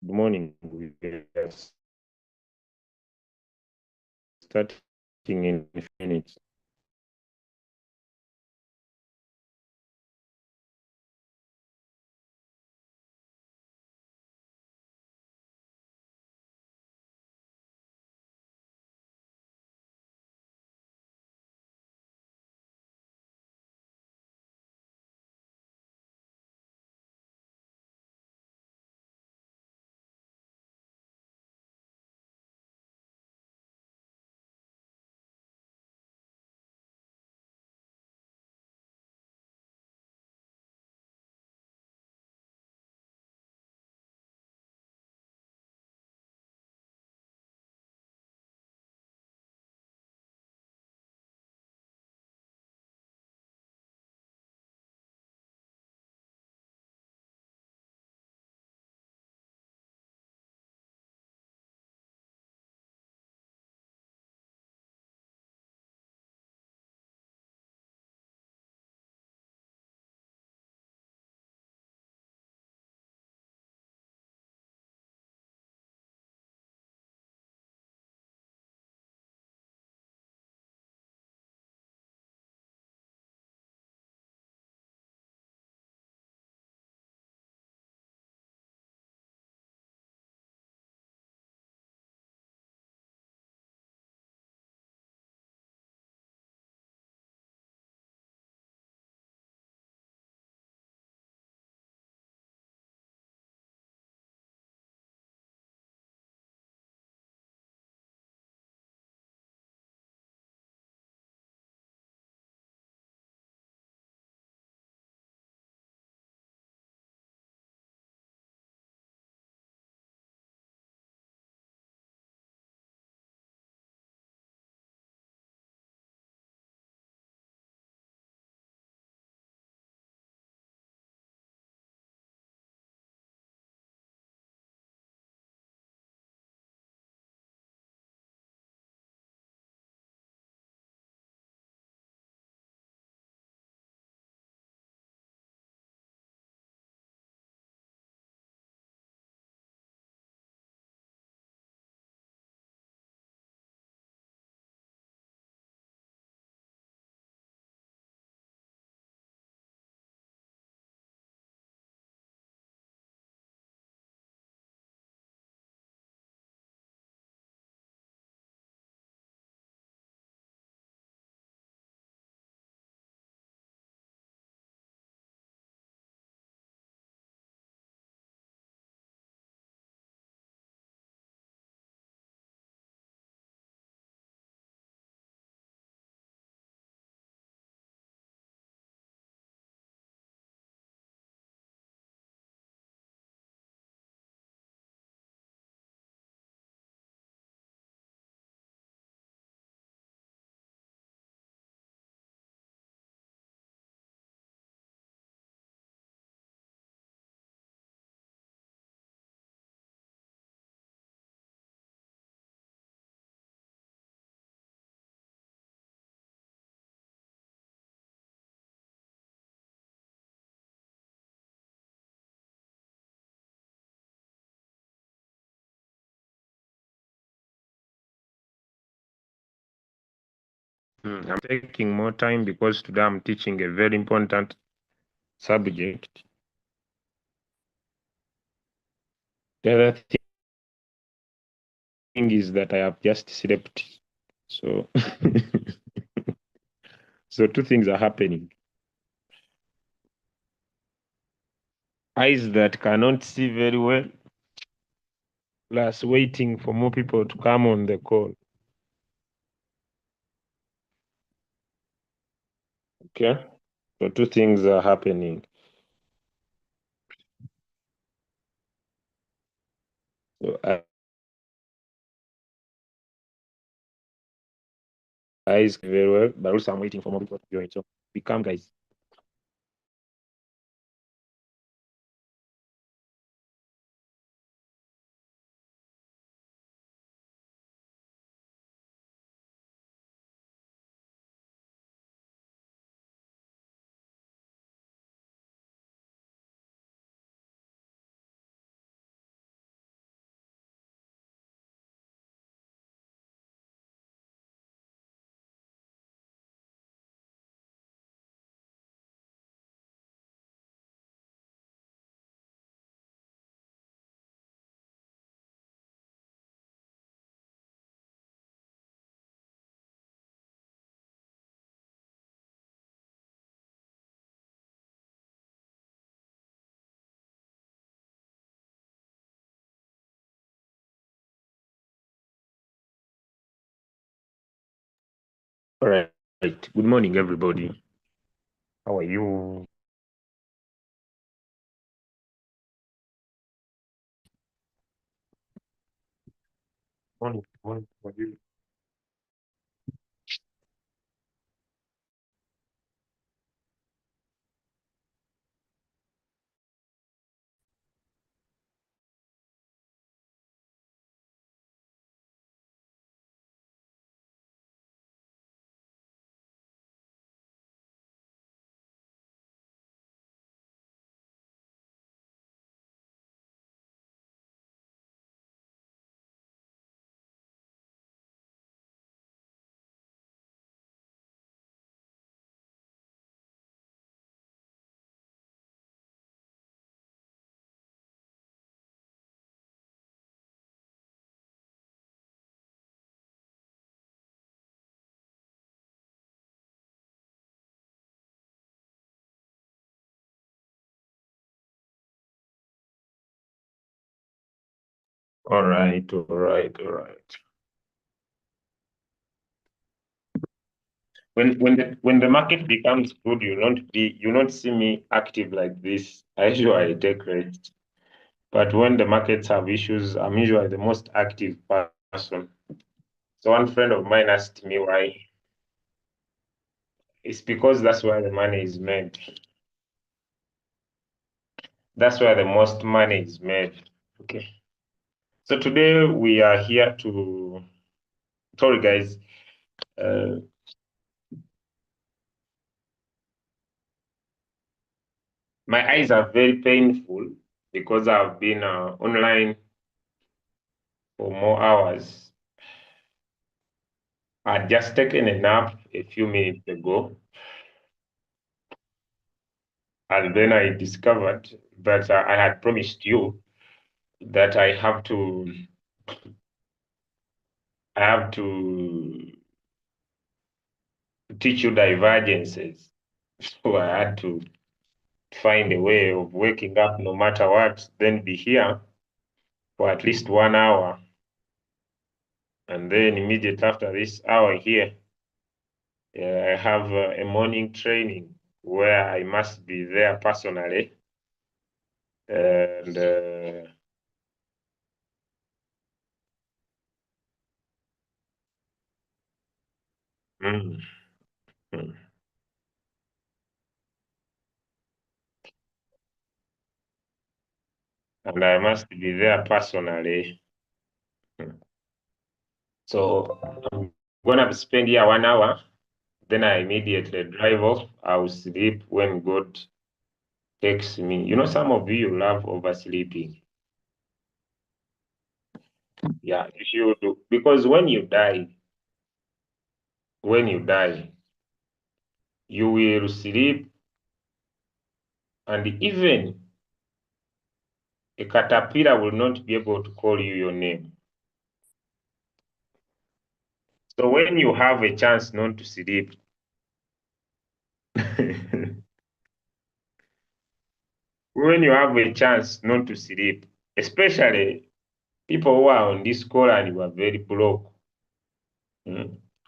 Good morning. We are starting in a few minutes. I'm taking more time because today I'm teaching a very important subject. The other thing is that I have just slept. So, so two things are happening. Eyes that cannot see very well, plus waiting for more people to come on the call. Okay? So two things are happening. So eyes very well, but also I'm waiting for more people to join. So become guys. All right. Good morning, everybody. How are you? Morning. Morning. How are you? All right. All right. All right. When the market becomes good, you not see me active like this. I usually take rest. But when the markets have issues, I'm usually the most active person. So one friend of mine asked me why. It's because that's where the money is made. That's where the most money is made. Okay. So today we are here to. Sorry, guys. Uh, my eyes are very painful because I've been online for more hours. I'd just taken a nap a few minutes ago, and then I discovered that I had promised you that I have to teach you divergences. So I had to find a way of waking up no matter what, then be here for at least 1 hour, and then immediately after this hour here, I have a morning training where I must be there personally, and mm, mm, and I must be there personally. Mm. So I'm gonna spend here 1 hour, then I immediately drive off. I'll sleep when God takes me. You know, some of you love oversleeping. Yeah, you should do because when you die, you will sleep, and even a caterpillar will not be able to call you your name. So when you have a chance not to sleep, when you have a chance not to sleep, especially people who are on this call and you are very broke,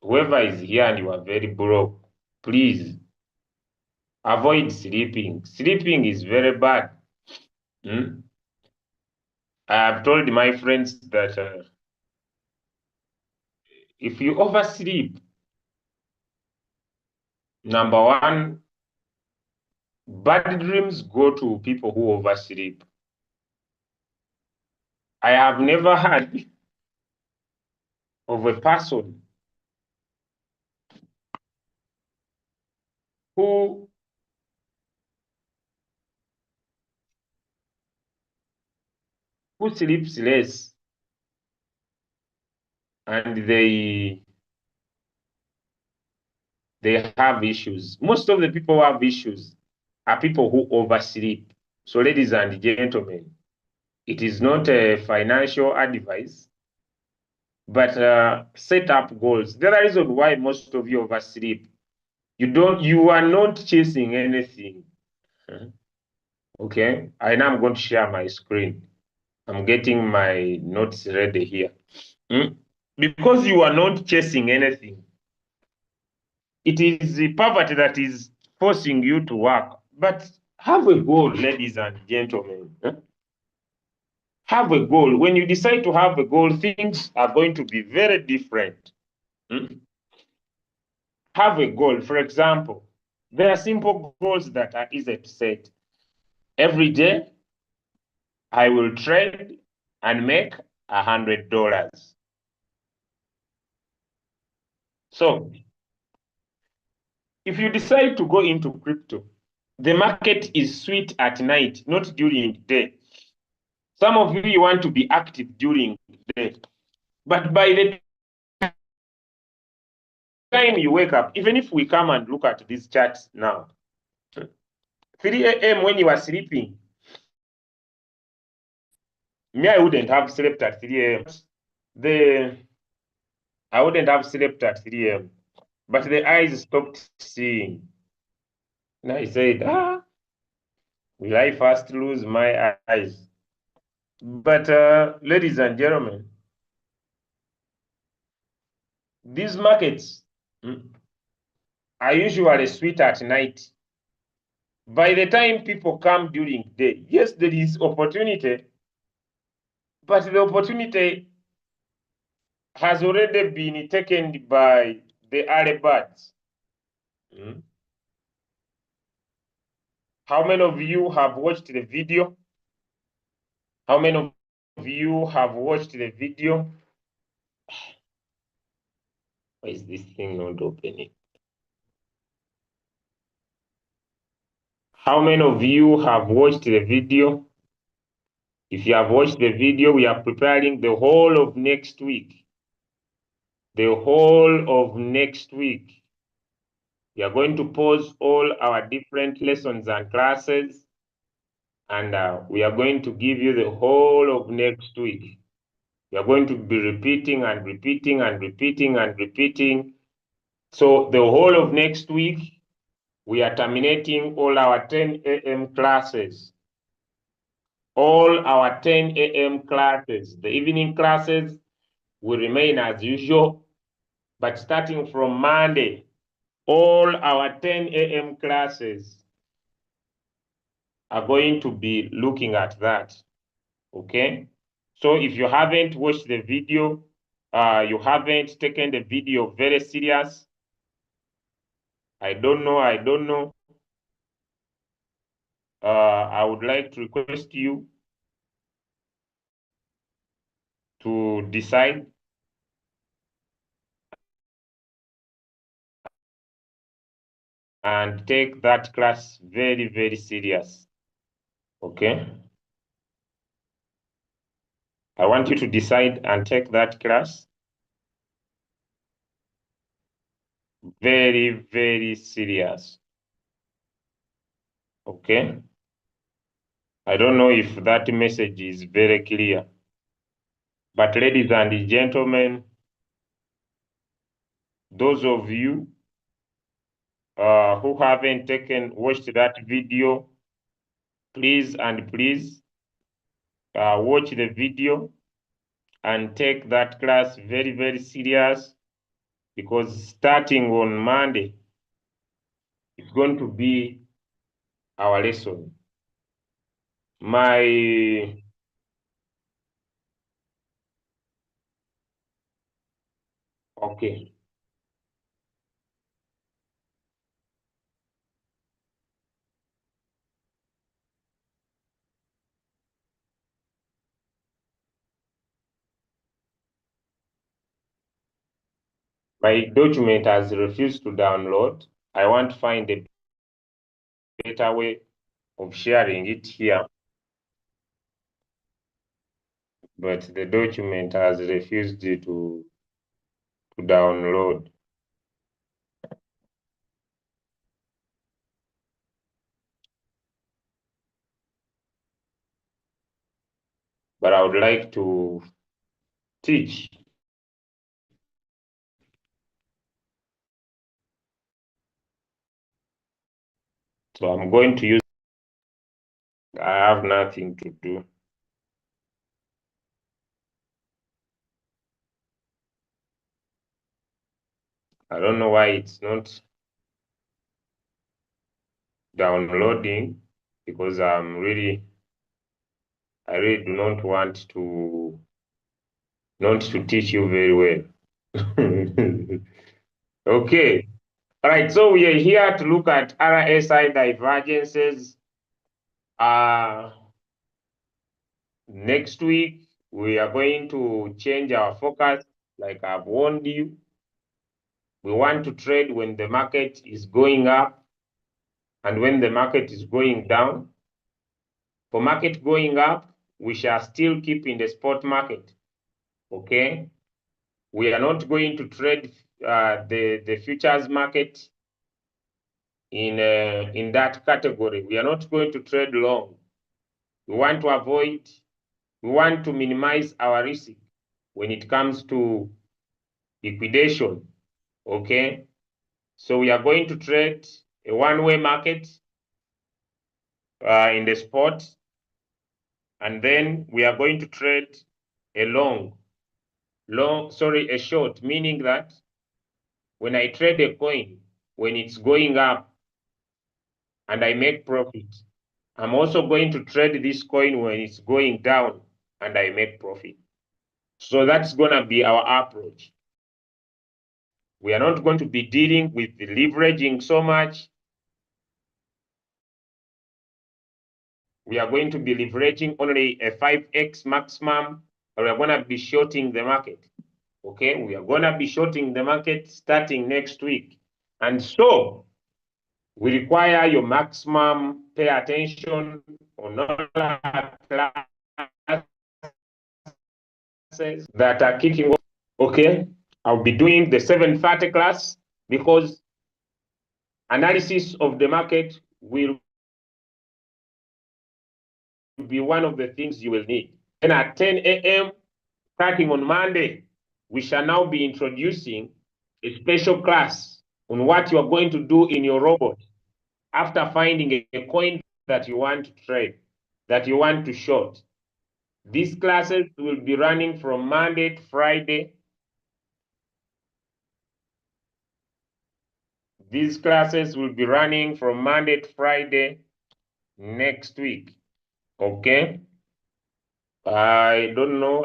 whoever is here and you are very broke, please avoid sleeping. Sleeping is very bad. Mm? I have told my friends that if you oversleep, number one, bad dreams go to people who oversleep. I have never heard of a person who sleeps less and they have issues. Most of the people who have issues are people who oversleep. So, ladies and gentlemen, it is not a financial advice, but set up goals. The reason why most of you oversleep, you are not chasing anything. Okay, I now I'm going to share my screen. I'm getting my notes ready here. Mm? Because you are not chasing anything. it is the poverty that is forcing you to work. But have a goal, ladies and gentlemen. Have a goal. When you decide to have a goal, things are going to be very different. Have a goal. For example, there are simple goals that are easy to set. Every day, I will trade and make $100. So if you decide to go into crypto, the market is sweet at night, not during the day. Some of you want to be active during the day. But by the time you wake up, even if we come and look at these charts now, 3 a.m. when you are sleeping, me, I wouldn't have slept at 3 a.m. I wouldn't have slept at 3 a.m. But the eyes stopped seeing. And I said, will I first lose my eyes? But ladies and gentlemen, these markets are usually sweet at night. By the time people come during the day, yes, there is opportunity, but the opportunity has already been taken by the early birds. How many of you have watched the video? How many of you have watched the video? Why is this thing not opening? How many of you have watched the video? If you have watched the video, we are preparing the whole of next week. The whole of next week. We are going to pause all our different lessons and classes, and we are going to give you the whole of next week. We are going to be repeating and repeating and repeating and repeating. So the whole of next week, we are terminating all our 10 a.m. classes. All our 10 a.m. classes. The evening classes will remain as usual, but starting from Monday, all our 10 a.m. classes are going to be looking at that, okay? So if you haven't watched the video, you haven't taken the video very serious, I don't know. I would like to request you to decide and take that class very, very serious, okay? I want you to decide and take that class very, very serious, okay? I don't know if that message is very clear. But ladies and gentlemen, those of you who haven't watched that video, please watch the video and take that class very, very serious, because starting on Monday, it's going to be our lesson. Okay. My document has refused to download. I want to find a better way of sharing it here, but the document has refused to download. But I would like to teach. So I'm going to use, I have nothing to do. I don't know why it's not downloading because I really do not want to teach you very well. Okay. All right, so we are here to look at RSI divergences. Next week, we are going to change our focus, like I've warned you. We want to trade when the market is going up and when the market is going down. For market going up, we shall still keep in the spot market, okay? We are not going to trade the futures market in that category. We are not going to trade long. We want to minimize our risk when it comes to liquidation, okay? So we are going to trade a one-way market in the spot, and then we are going to trade a a short, meaning that when I trade a coin, when it's going up and I make profit, I'm also going to trade this coin when it's going down and I make profit. So that's going to be our approach. We are not going to be dealing with the leveraging so much. We are going to be leveraging only a 5x maximum, or we are going to be shorting the market. Okay, we are going to be shorting the market starting next week. And so we require your maximum pay attention on all our classes that are kicking off. Okay, I'll be doing the 7:30 class because analysis of the market will be one of the things you will need. And at 10 a.m., starting on Monday, we shall now be introducing a special class on what you are going to do in your robot after finding a coin that you want to trade, that you want to short. These classes will be running from Monday to Friday. These classes will be running from Monday to Friday next week. Okay? I don't know.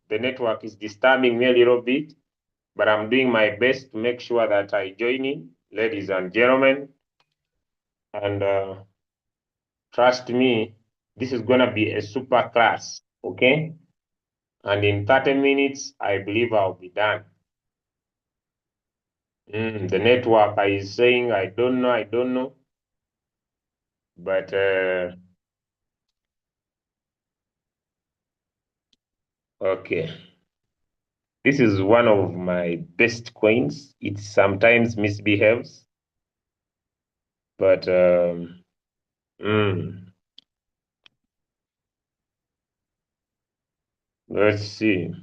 The network is disturbing me a little bit, but I'm doing my best to make sure that I join in, ladies and gentlemen. And trust me, this is going to be a super class, okay? And in 30 minutes, I believe I'll be done. The network is saying, I don't know. But okay. This is one of my best coins. It sometimes misbehaves, but let's see.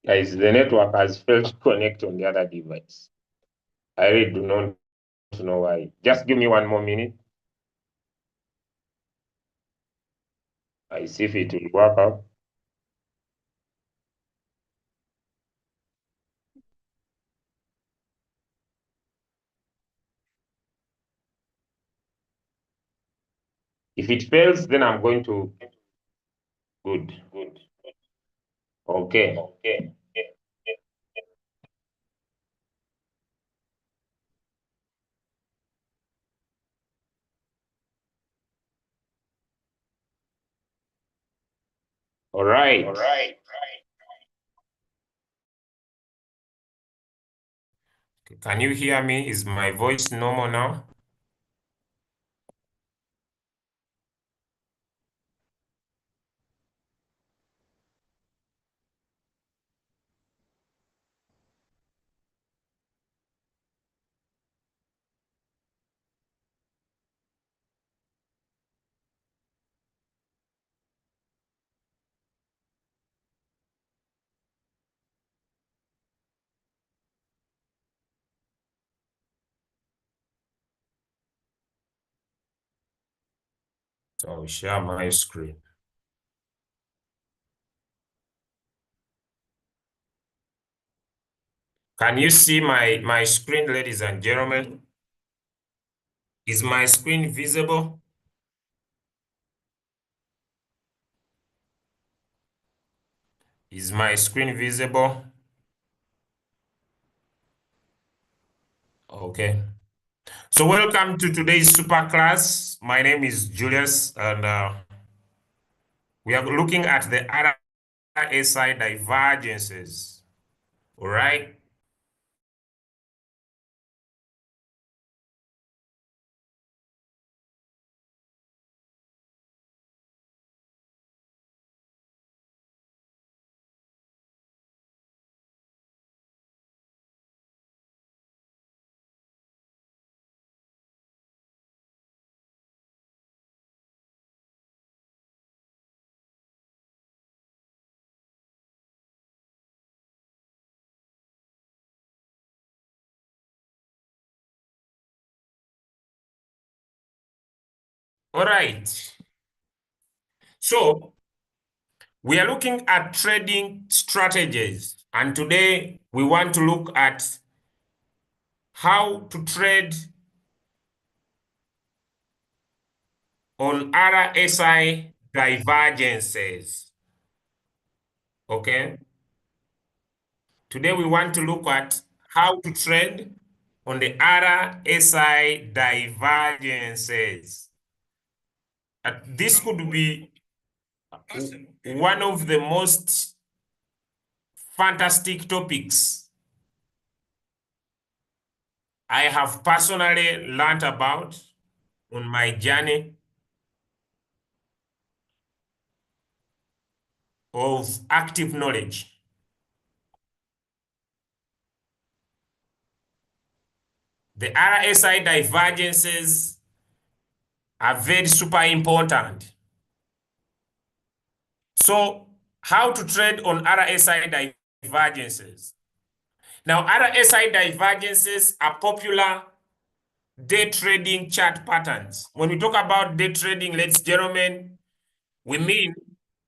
Guys, the network has failed to connect on the other device. I really do not know why. Just give me one more minute. I see if it will work out. If it fails, then I'm going to. Good. Okay. All right. Can you hear me? Is my voice normal now? So I'll share my screen. Can you see my screen, ladies and gentlemen? Is my screen visible? Is my screen visible? Okay. So welcome to today's super class. My name is Julius, and we are looking at the RSI divergences. All right. All right. So we are looking at trading strategies, and today we want to look at how to trade on RSI divergences. Okay. Today we want to look at how to trade on the RSI divergences. This could be one of the most fantastic topics I have personally learned about on my journey of active knowledge. The RSI divergences are very super important. So, how to trade on RSI divergences? Now, RSI divergences are popular day trading chart patterns. When we talk about day trading, ladies and gentlemen, we mean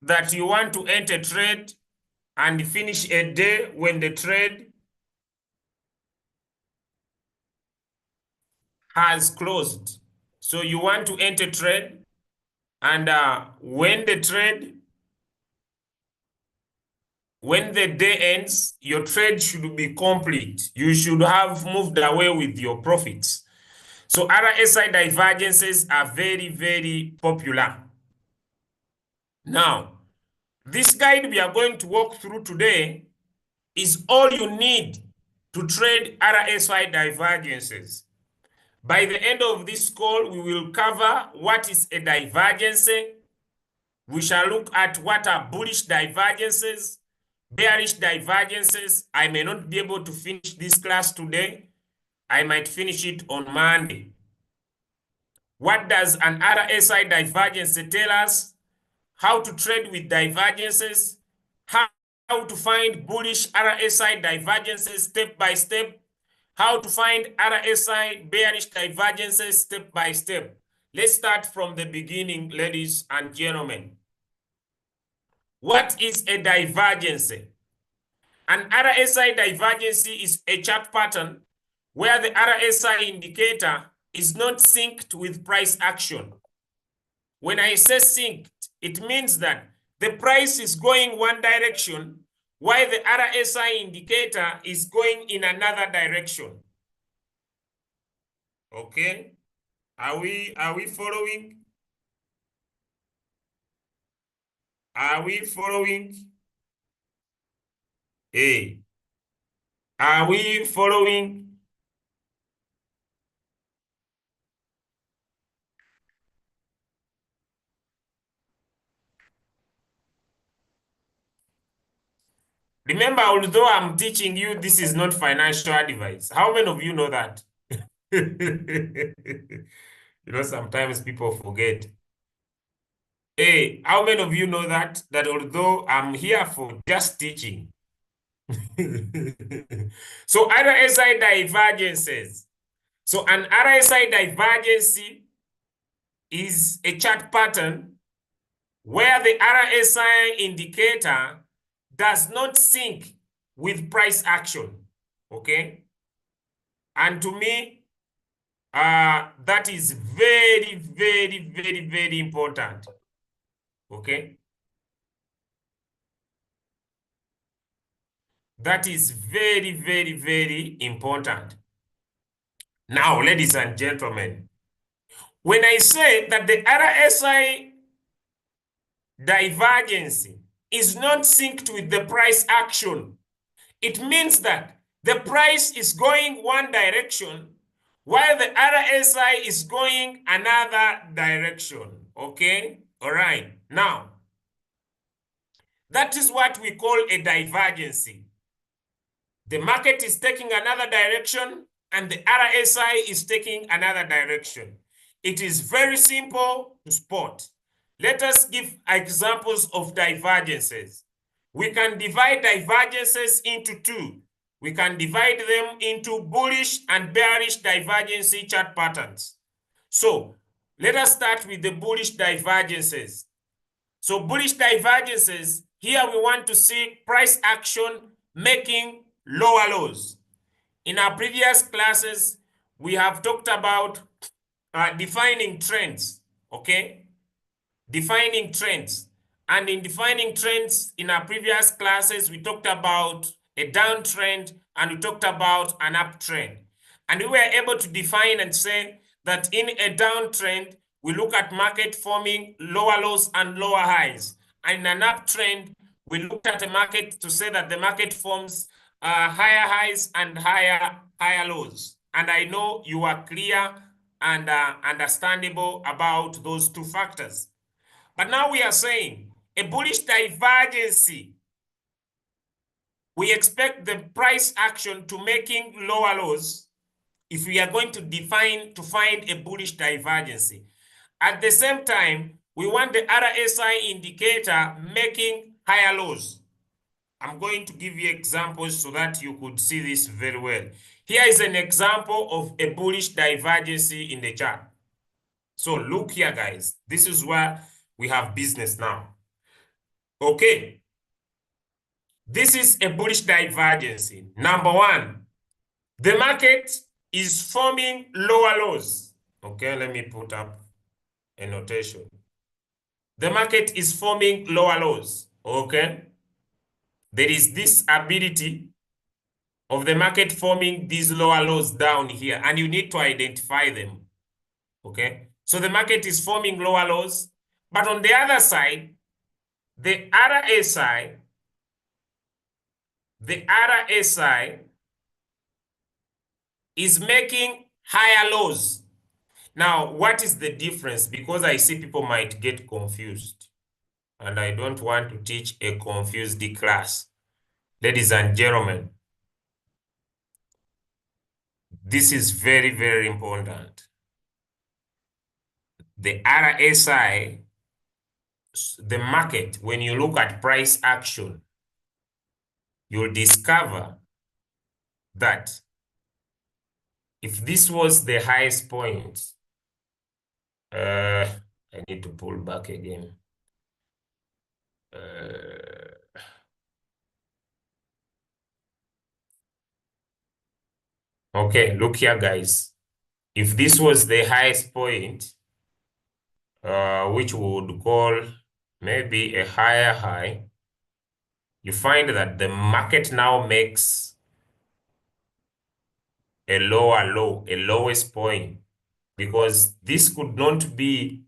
that you want to enter trade and finish a day when the trade has closed. So you want to enter trade, and when the day ends, your trade should be complete. You should have moved away with your profits. So RSI divergences are very, very popular. Now, this guide we are going to walk through today is all you need to trade RSI divergences. By the end of this call, we will cover what is a divergence. We shall look at what are bullish divergences, bearish divergences. I may not be able to finish this class today. I might finish it on Monday. What does an RSI divergence tell us? How to trade with divergences, how to find bullish RSI divergences step by step, how to find RSI bearish divergences step by step. Let's start from the beginning, ladies and gentlemen. What is a divergence? An RSI divergence is a chart pattern where the RSI indicator is not synced with price action. When I say synced, it means that the price is going one direction while the RSI indicator is going in another direction. Okay? Are we following? Are we following? Hey, are we following? Remember, although I'm teaching you, this is not financial advice. How many of you know that? Sometimes people forget. Hey, how many of you know that although I'm here for just teaching? So RSI divergences. So an RSI divergence is a chart pattern where the RSI indicator does not sync with price action, okay? And to me, that is very, very, very, very important, okay? That is very, very, very important. Now, ladies and gentlemen, when I say that the RSI divergence is not synced with the price action, it means that the price is going one direction while the RSI is going another direction. Okay? All right. Now, that is what we call a divergence. The market is taking another direction and the RSI is taking another direction. It is very simple to spot. Let us give examples of divergences. We can divide divergences into two. We can divide them into bullish and bearish divergence chart patterns. So let us start with the bullish divergences. So bullish divergences, here we want to see price action making lower lows. In our previous classes, we have talked about defining trends, okay? Defining trends. And in defining trends, in our previous classes, we talked about a downtrend and we talked about an uptrend. And we were able to define and say that in a downtrend, we look at market forming lower lows and lower highs. And in an uptrend, we looked at the market to say that the market forms higher highs and higher lows. And I know you are clear and understandable about those two factors. But now we are saying a bullish divergence. We expect the price action to making lower lows if we are going to find a bullish divergence. At the same time, we want the RSI indicator making higher lows. I'm going to give you examples so that you could see this very well. Here is an example of a bullish divergence in the chart. So look here, guys. This is where we have business now. Okay. This is a bullish divergence. Number one, the market is forming lower lows. Okay, let me put up a notation. The market is forming lower lows. Okay. There is this ability of the market forming these lower lows down here, and you need to identify them. Okay. So the market is forming lower lows, but on the other side, the RSI is making higher lows. Now, what is the difference? Because I see people might get confused, and I don't want to teach a confused class. Ladies and gentlemen, this is very, very important. The RSI, the market, when you look at price action, you'll discover that if this was the highest point, I need to pull back again. Okay, look here, guys. If this was the highest point, which we would call maybe a higher high, you find that the market now makes a lower low, a lowest point, because this could not be,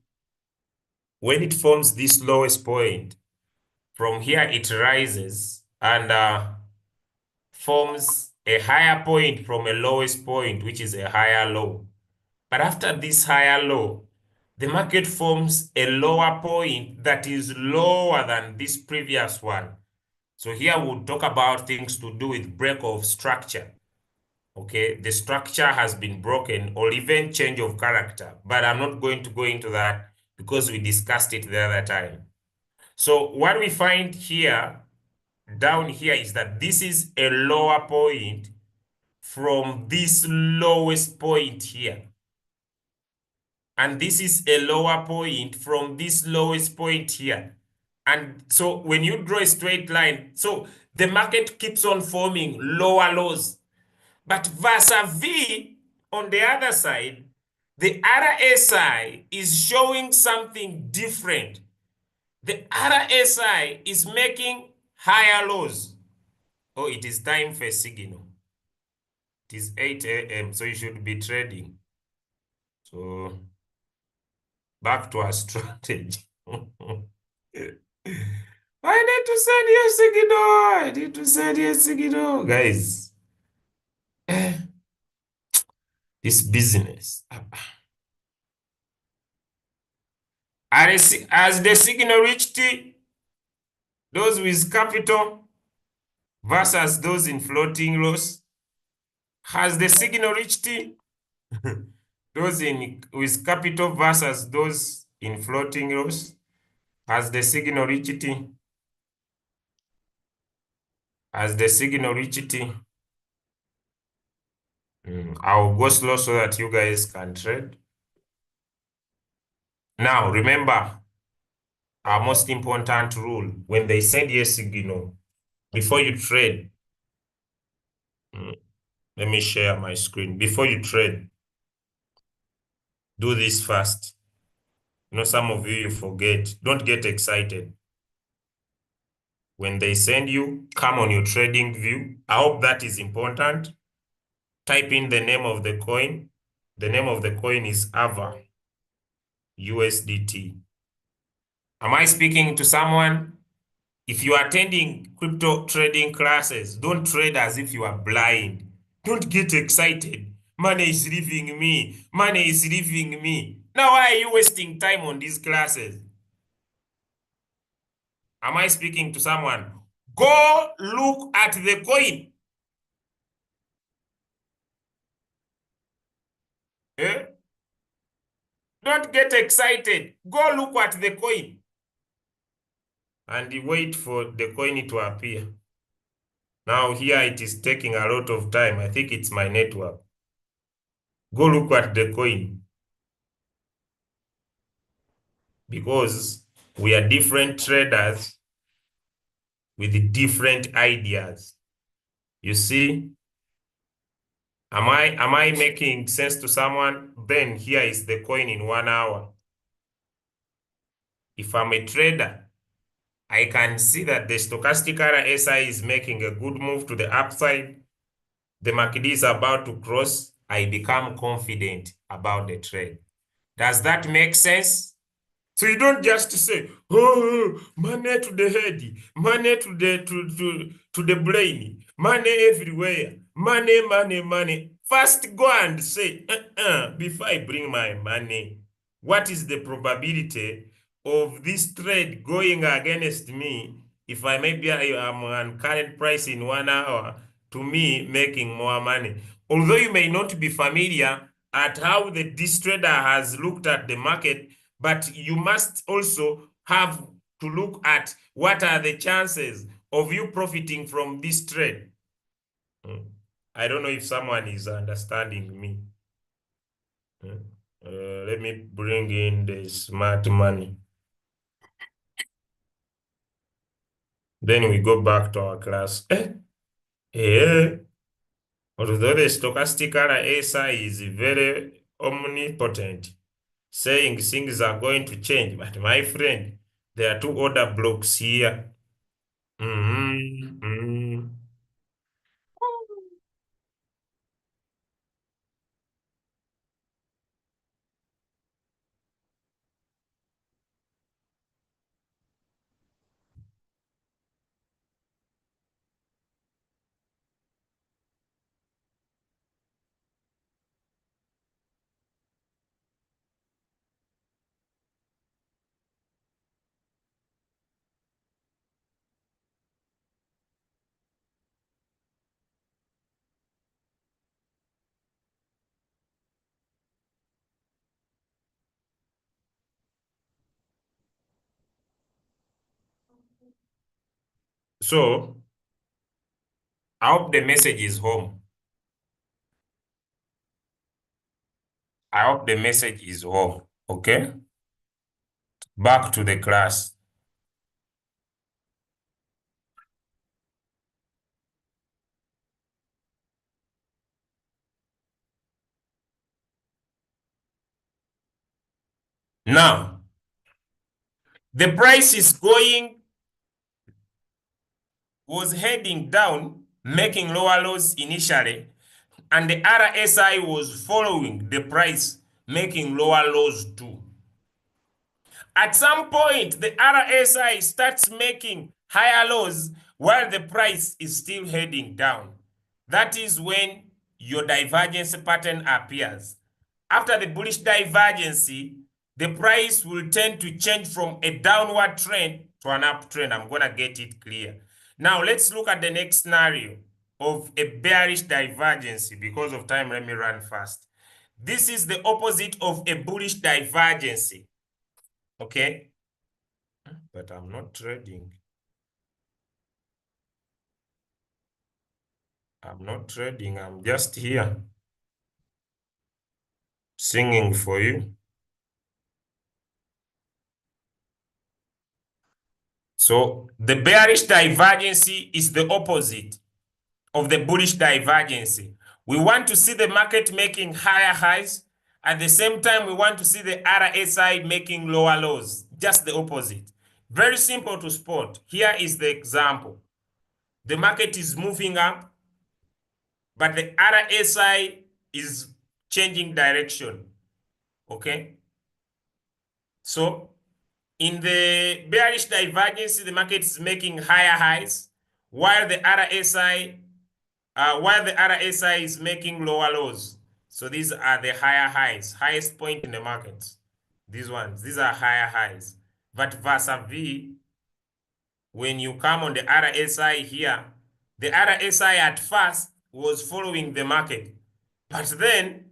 when it forms this lowest point, from here it rises and forms a higher point from a lowest point, which is a higher low. But after this higher low, the market forms a lower point that is lower than this previous one. So here we'll talk about things to do with break of structure. Okay, the structure has been broken or even change of character, but I'm not going to go into that because we discussed it the other time. So what we find here, down here, is that this is a lower point from this lowest point here. and this is a lower point from this lowest point here. And so when you draw a straight line, so the market keeps on forming lower lows. But Versa V, on the other side, the RSI is showing something different. The RSI is making higher lows. Oh, it is time for a signal. It is 8 a.m., so you should be trading. So back to our strategy. I need to send you a signal. I need to send you a signal. Guys, this business. As the signal reached those with capital versus those in floating loss, has the signal reached those in with capital versus those in floating loss? Has the signal reached? Has the signal reached? I'll go slow so that you guys can trade. Now, remember our most important rule: when they send you a signal, before you trade, let me share my screen. Before you trade, do this first. You know, some of you forget. Don't get excited. When they send you, come on your trading view. I hope that is important. Type in the name of the coin. The name of the coin is AVA, USDT. Am I speaking to someone? If you are attending crypto trading classes, don't trade as if you are blind. Don't get excited. Money is leaving me. Money is leaving me. Now, why are you wasting time on these classes? Am I speaking to someone? Go look at the coin. Eh? Don't get excited. Go look at the coin. And wait for the coin to appear. Now here it is taking a lot of time. I think it's my network. Go look at the coin. Because we are different traders with different ideas. You see? Am I making sense to someone? Then here is the coin in 1 hour. If I'm a trader, I can see that the stochastic RSI is making a good move to the upside. The MACD is about to cross. I become confident about the trade. Does that make sense? So you don't just say, oh, money to the head, money to the brain, money everywhere, money, money, money. First go and say, before I bring my money, what is the probability of this trade going against me if maybe I am on current price in 1 hour to me making more money? Although you may not be familiar at how this trader has looked at the market, but you must also have to look at what are the chances of you profiting from this trade. I don't know if someone is understanding me. Let me bring in the smart money. Then we go back to our class. Although the stochastic RSI is very omnipotent, saying things are going to change, but my friend, there are two order blocks here. So I hope the message is home. I hope the message is home. Okay? Back to the class. Now, the price was heading down, making lower lows initially, and the RSI was following the price, making lower lows too. At some point, the RSI starts making higher lows while the price is still heading down. That is when your divergence pattern appears. After the bullish divergence, the price will tend to change from a downward trend to an uptrend. I'm going to get it clear. Now, let's look at the next scenario of a bearish divergence. Because of time, let me run fast. This is the opposite of a bullish divergence. Okay? But I'm not trading. I'm not trading. I'm just here singing for you. So the bearish divergence is the opposite of the bullish divergence. We want to see the market making higher highs. At the same time, we want to see the RSI making lower lows. Just the opposite. Very simple to spot. Here is the example. The market is moving up, but the RSI is changing direction. Okay? So in the bearish divergence, the market is making higher highs, while the RSI is making lower lows. So these are the higher highs, highest point in the market. These are higher highs. But vis-a-vis, when you come on the RSI here, the RSI at first was following the market, but then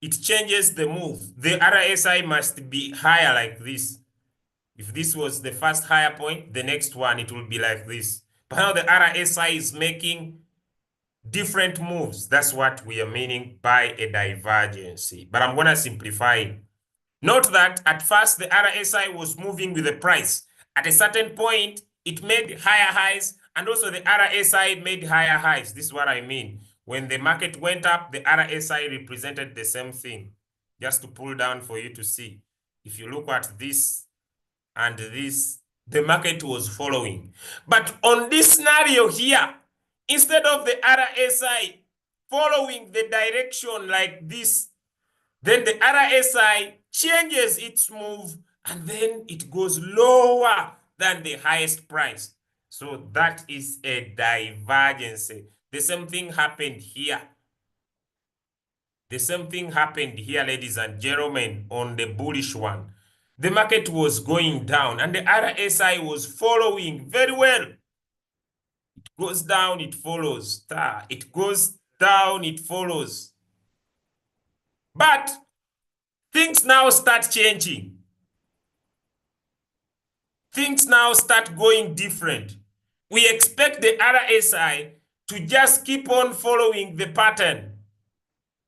it changes the move. The RSI must be higher like this. If this was the first higher point, the next one, it will be like this. But now the RSI is making different moves. That's what we are meaning by a divergence. But I'm going to simplify it. Note that at first the RSI was moving with the price. At a certain point, it made higher highs, and also the RSI made higher highs. This is what I mean. When the market went up, the RSI represented the same thing. Just to pull down for you to see. If you look at this and this, the market was following. But on this scenario here, instead of the RSI following the direction like this, then the RSI changes its move and then it goes lower than the highest price. So that is a divergence. The same thing happened here. The same thing happened here, ladies and gentlemen, on the bullish one. The market was going down and the RSI was following very well. It goes down, it follows. It goes down, it follows. But things now start changing. Things now start going different. We expect the RSI to just keep on following the pattern.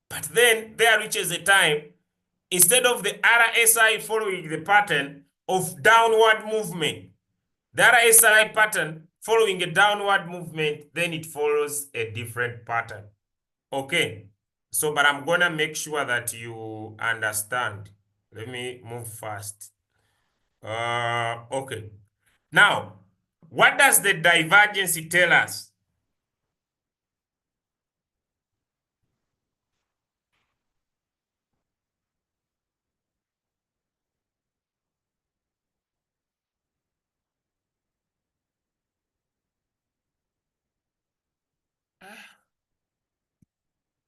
But then there reaches a time, instead of the RSI following the pattern of downward movement, the RSI pattern following a downward movement, then it follows a different pattern. Okay, so but I'm gonna make sure that you understand. Let me move fast. Okay. Now, what does the divergence tell us?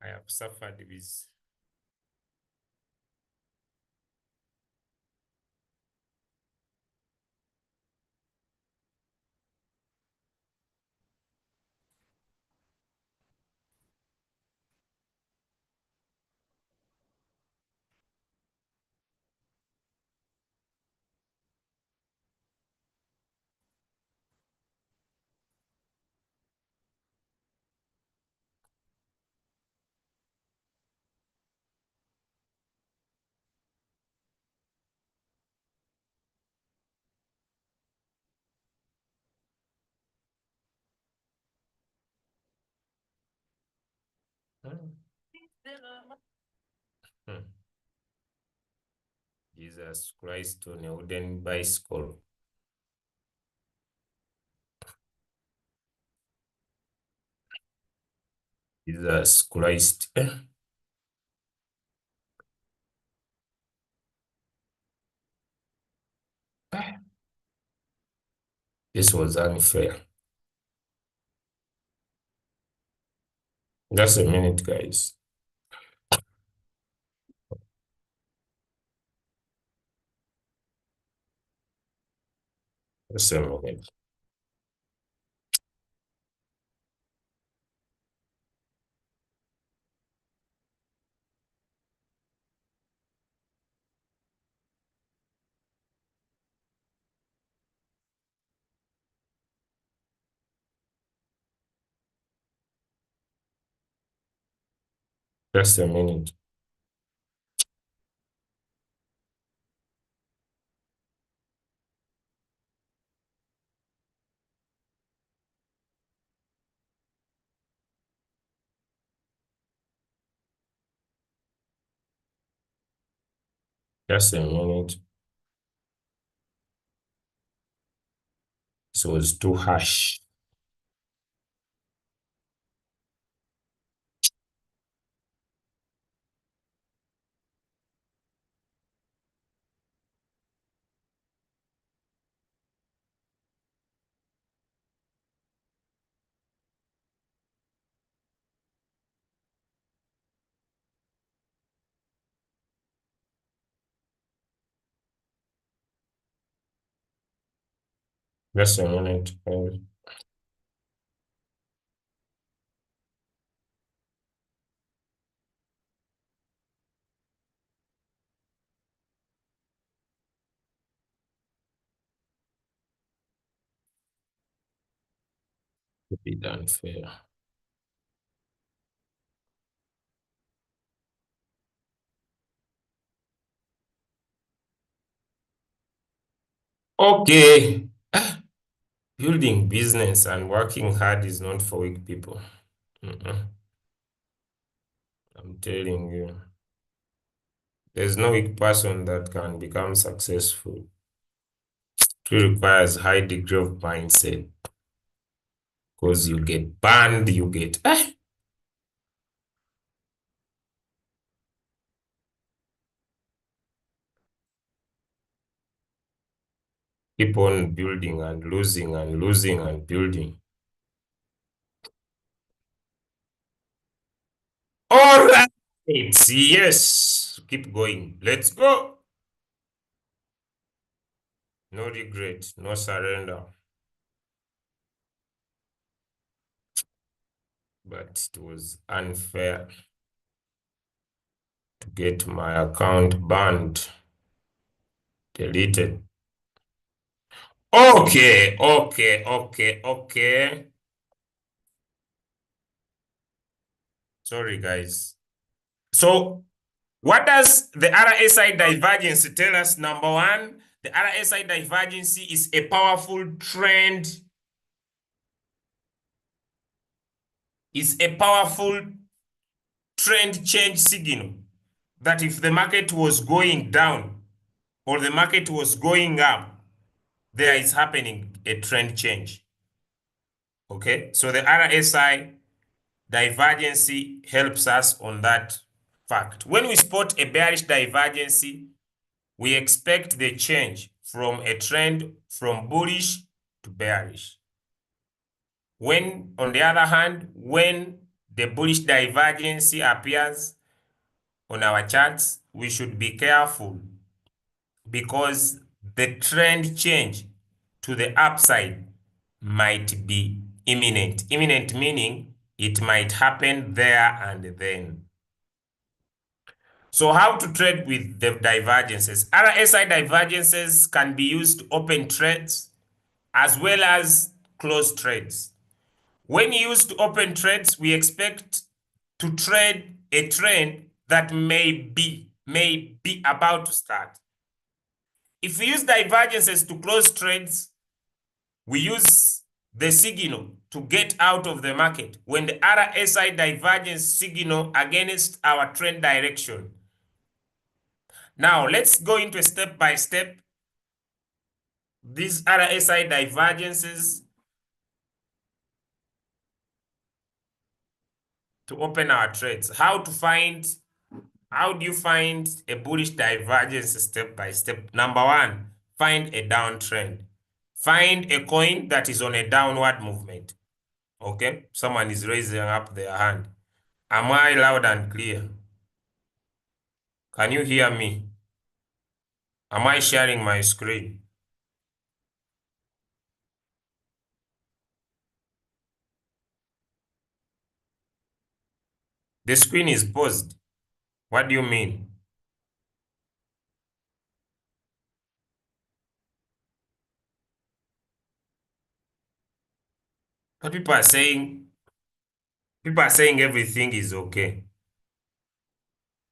I have suffered with. Jesus Christ on a wooden bicycle. Jesus Christ. This was unfair. Just a minute, guys. Just a minute. Just a minute. Just a minute. This was too harsh. Just a minute. To be unfair. Okay. Building business and working hard is not for weak people. I'm telling you. There's no weak person that can become successful. It requires high degree of mindset. Because you get banned, you get keep on building and losing and losing and building. All right. Yes. Keep going. Let's go. No regret, no surrender. But it was unfair to get my account banned, deleted. Okay. Sorry, guys. So, what does the RSI divergence tell us? Number one, the RSI divergence is a powerful trend. It's a powerful trend change signal that if the market was going down or the market was going up, there is happening a trend change. Okay, so the RSI divergence helps us on that fact. When we spot a bearish divergence, we expect the change from a trend from bullish to bearish. When, on the other hand, when the bullish divergence appears on our charts, we should be careful because the trend change to the upside might be imminent. Imminent meaning it might happen there and then. So how to trade with the divergences? RSI divergences can be used to open trades as well as close trades. When used to open trades, we expect to trade a trend that may be about to start. If we use divergences to close trades, we use the signal to get out of the market when the RSI divergence signal against our trend direction. Now, let's go into step by step. These RSI divergences to open our trades. How do you find a bullish divergence step by step? Number one, find a downtrend. Find a coin that is on a downward movement. Okay, someone is raising up their hand. Am I loud and clear? Can you hear me? Am I sharing my screen? The screen is paused. What do you mean? But people are saying everything is okay.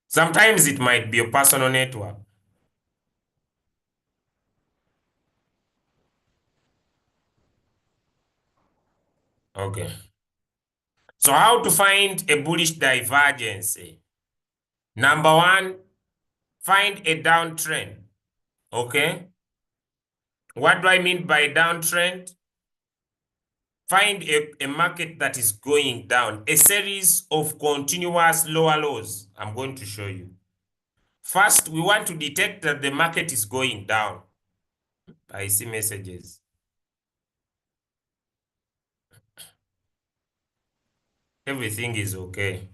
Sometimes it might be a personal network. Okay. So how to find a bullish divergence? Number one, find a downtrend. Okay. What do I mean by downtrend? Find a market that is going down, a series of continuous lower lows. I'm going to show you. First, we want to detect that the market is going down. I see messages. Everything is okay.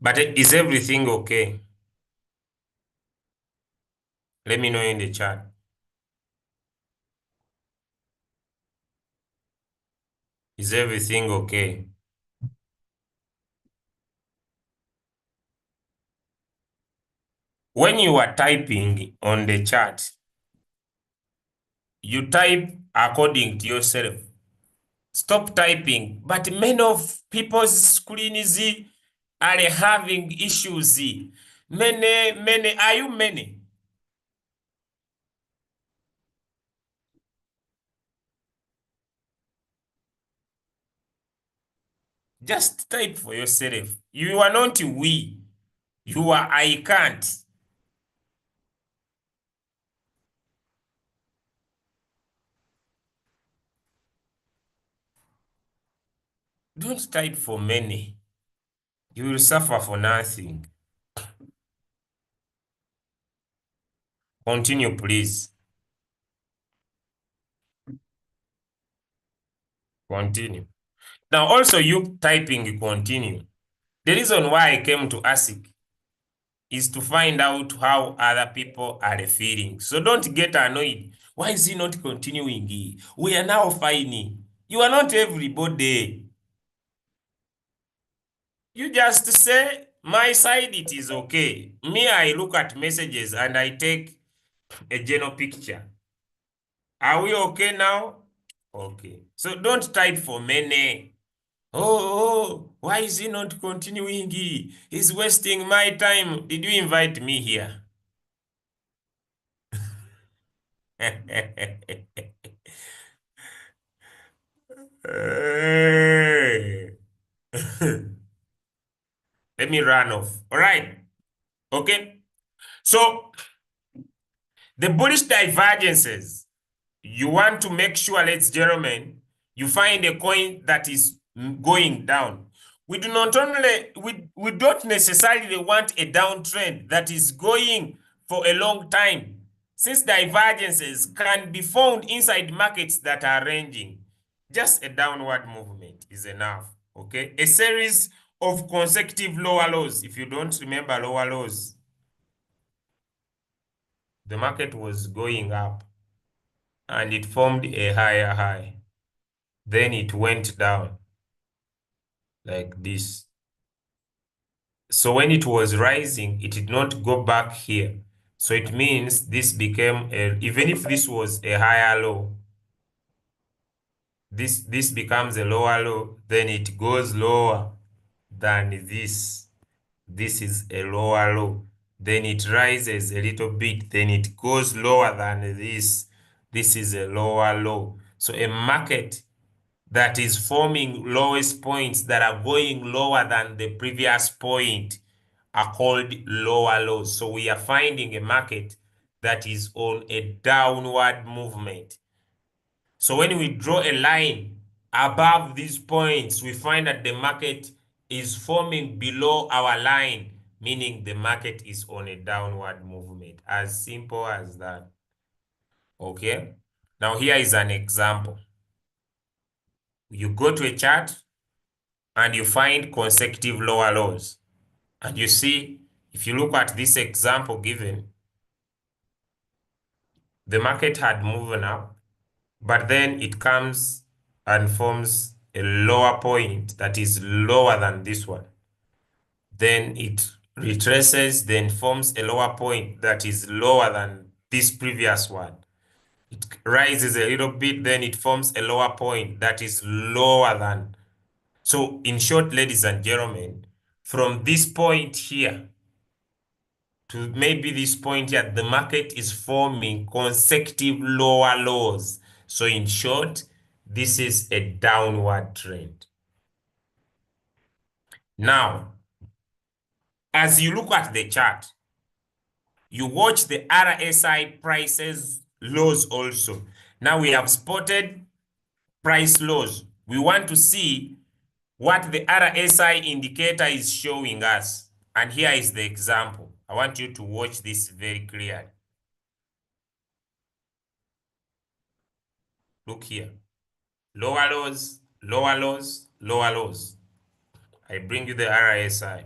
But is everything okay? Let me know in the chat. Is everything okay? When you are typing on the chat, you type according to yourself. Stop typing. But many of people's screens are having issues. Many, are you many? Just type for yourself. You are not we. You are I can't. Don't type for many. You will suffer for nothing. Continue, please. Continue. Now, also you typing continue. The reason why I came to ASIC is to find out how other people are feeling. So don't get annoyed. Why is he not continuing? We are now fine. You are not everybody. You just say, my side, it is okay. Me, I look at messages and I take a general picture. Are we okay now? Okay. So don't type for many. Why is he not continuing? He's wasting my time. Did you invite me here? Let me run off. All right. Okay. So the bullish divergences, you want to make sure, ladies and gentlemen, you find a coin that is going down. We do not only we don't necessarily want a downtrend that is going for a long time, since divergences can be found inside markets that are ranging. Just a downward movement is enough. Okay, a series of consecutive lower lows. If you don't remember lower lows, the market was going up and it formed a higher high. Then it went down like this. So when it was rising, it did not go back here. So it means this became even if this was a higher low, this becomes a lower low, then it goes lower than this. This is a lower low. then it rises a little bit, then it goes lower than this. This is a lower low. So a market that is forming lowest points that are going lower than the previous point are called lower lows. So we are finding a market that is on a downward movement. So when we draw a line above these points, we find that the market is forming below our line, meaning the market is on a downward movement. As simple as that. Okay? Now here is an example. You go to a chart and you find consecutive lower lows. And you see, if you look at this example given, the market had moved up, but then it comes and forms a lower point that is lower than this one. Then it retraces, then forms a lower point that is lower than this previous one. It rises a little bit, then it forms a lower point that is lower than. So in short, ladies and gentlemen, from this point here to maybe this point here, the market is forming consecutive lower lows. So in short, this is a downward trend. Now, as you look at the chart, you watch the RSI prices lows also. Now we have spotted price lows. We want to see what the RSI indicator is showing us. And here is the example. I want you to watch this very clearly. Look here. Lower lows, lower lows, lower lows. I bring you the RSI.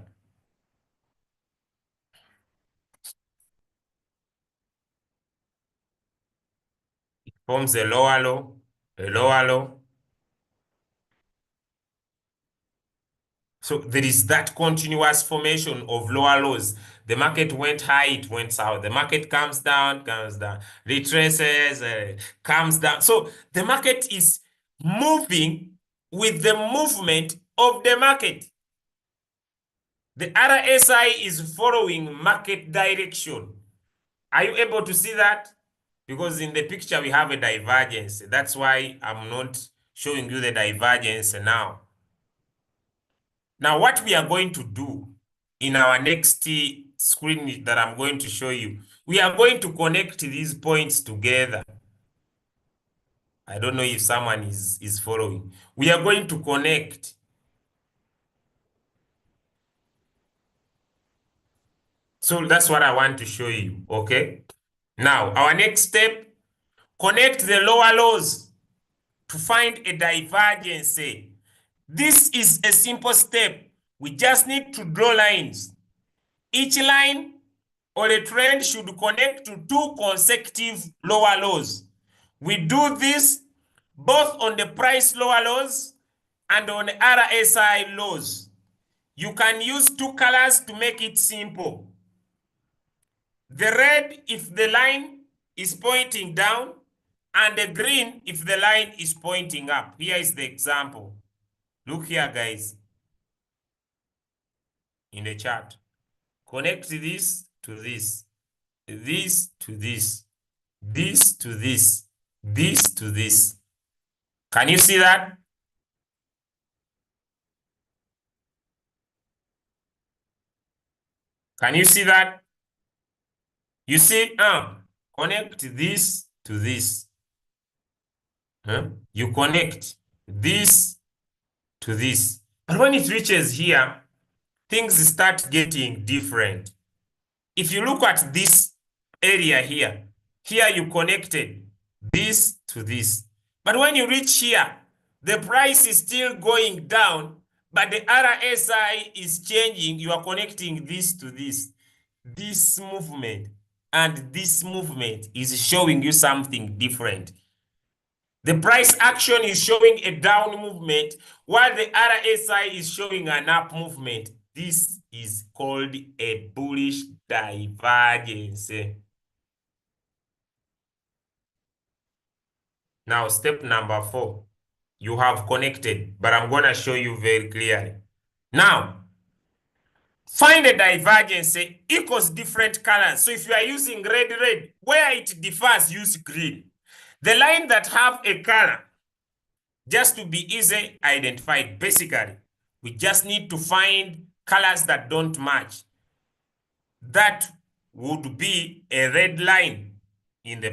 It forms a lower low, a lower low. So there is that continuous formation of lower lows. The market went high, it went south. The market comes down, retraces, comes down. So the market is moving with the movement of the market. The RSI is following market direction. Are you able to see that? Because in the picture we have a divergence. That's why I'm not showing you the divergence now. Now, what we are going to do in our next screen that I'm going to show you, we are going to connect these points together. I don't know if someone is following. We are going to connect. So that's what I want to show you, okay? Now, our next step, connect the lower lows to find a divergence. This is a simple step. We just need to draw lines. Each line or a trend should connect to two consecutive lower lows. We do this both on the price lower lows and on RSI lows. You can use two colors to make it simple. The red if the line is pointing down, and the green if the line is pointing up. Here is the example. Look here, guys, in the chart. Connect this to this, this to this, this to this, this to this. Can you see that? Can you see that? You see, connect this to this. You connect this to this. But when it reaches here, things start getting different. If you look at this area here, here you connected this to this. But when you reach here, the price is still going down, but the RSI is changing. You are connecting this to this. This movement and this movement is showing you something different. The price action is showing a down movement, while the RSI is showing an up movement. This is called a bullish divergence. Now, step number 4. You have connected, but I'm going to show you very clearly. Now, Find a divergence equals different colors. So if you are using red, where it differs, use green. The line that have a color, just to be easy identified, basically, we just need to find colors that don't match. That would be a red line in the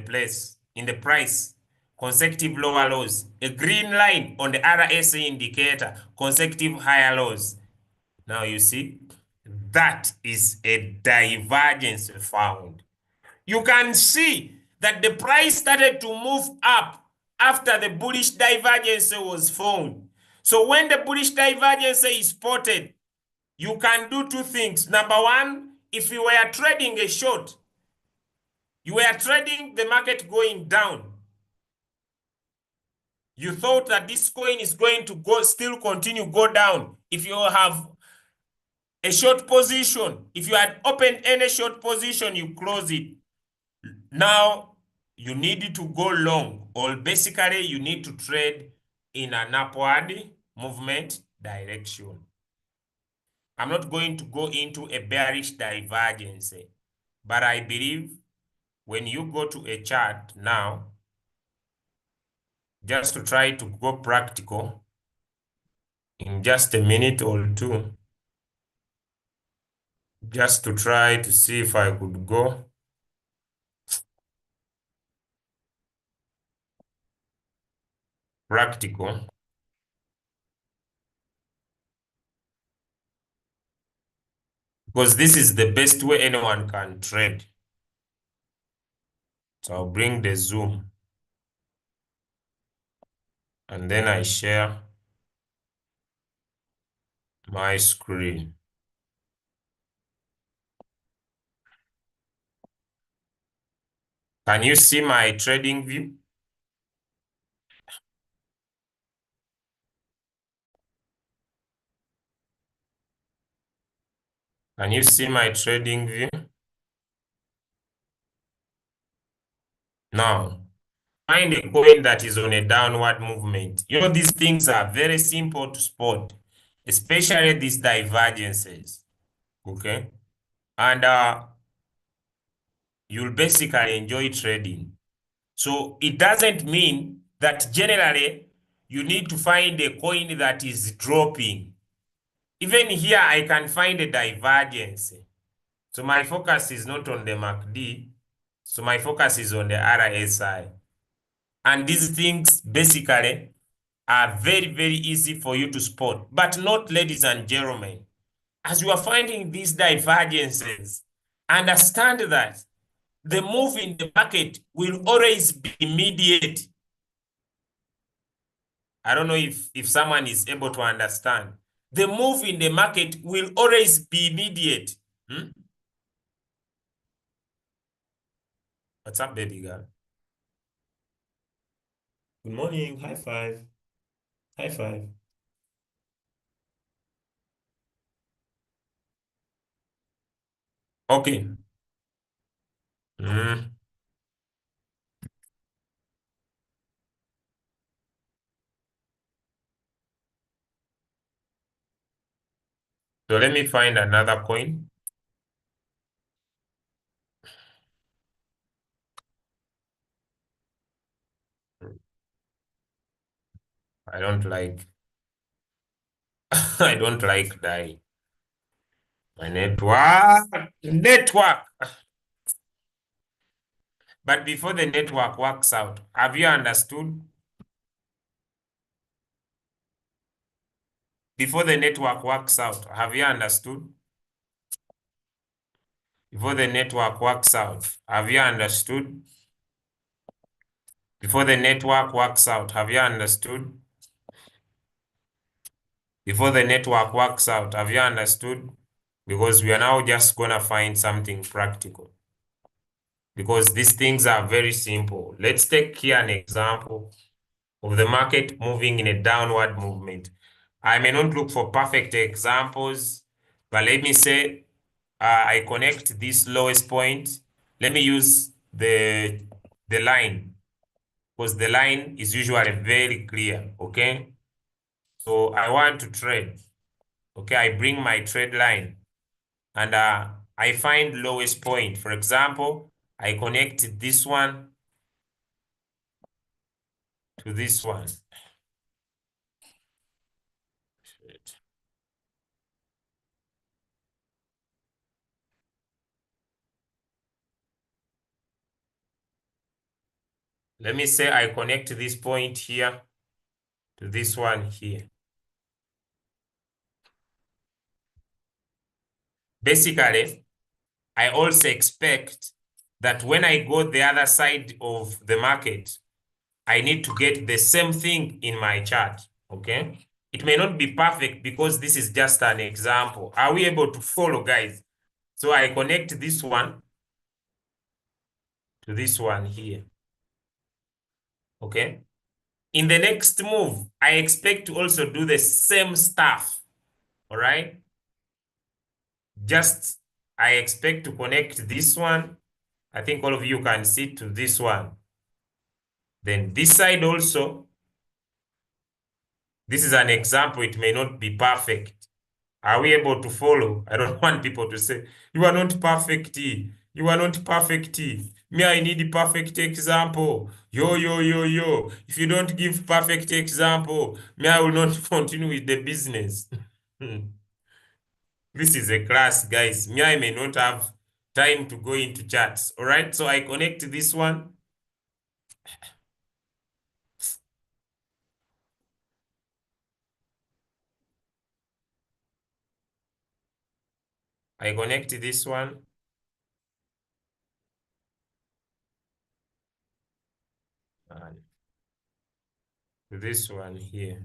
price, consecutive lower lows. A green line on the RSI indicator, consecutive higher lows. Now you see, that is a divergence found. You can see that the price started to move up after the bullish divergence was found. So when the bullish divergence is spotted, you can do two things. Number one, if you were trading a short, you were trading the market going down, you thought that this coin is going to still continue go down. If you have a short position, if you had opened any short position, you close it. Now you need to go long, or basically you need to trade in an upward movement direction. I'm not going to go into a bearish divergence, but I believe when you go to a chart now, just to try to go practical in just a minute or two, just to try to see if I could go practical. Because this is the best way anyone can trade. So I'll bring the zoom. And then I share my screen. Can you see my trading view? Can you see my trading view? Now, find a coin that is on a downward movement. You know, these things are very simple to spot, especially these divergences. Okay? And you'll basically enjoy trading. So it doesn't mean that generally you need to find a coin that is dropping. Even here, I can find a divergence. So my focus is not on the MACD. So my focus is on the RSI. And these things basically are very, very easy for you to spot, but not, ladies and gentlemen. As you are finding these divergences, understand that the move in the market will always be immediate. I don't know if someone is able to understand. The move in the market will always be immediate. What's up, baby girl? Good morning. High five. High five. Okay. So let me find another coin. I don't like I don't like die. My network. But before the network works out, have you understood? Before the network works out, have you understood? Before the network works out, have you understood? Before the network works out, have you understood? Before the network works out, have you understood? Because we are now just gonna find something practical. Because these things are very simple. Let's take here an example of the market moving in a downward movement. I may not look for perfect examples, but let me say I connect this lowest point. Let me use the line, because the line is usually very clear, okay? So I want to trade. Okay, I bring my trade line. and I find lowest point. For example, I connect this one to this one. Let me say I connect this point here to this one here. Basically, I also expect that when I go the other side of the market, I need to get the same thing in my chart, okay? It may not be perfect because this is just an example. Are we able to follow, guys? So I connect this one to this one here, okay? In the next move, I expect to also do the same stuff, all right? Just, I expect to connect this one. I think all of you can see to this one. Then this side also, this is an example. It may not be perfect. Are we able to follow? I don't want people to say, you are not perfect. You are not perfect. Me, I need a perfect example. Yo, yo, yo, yo. If you don't give perfect example, me, I will not continue with the business. This is a class, guys. Me, I may not have time to go into charts. All right. So I connect this one. I connect this one. And this one here.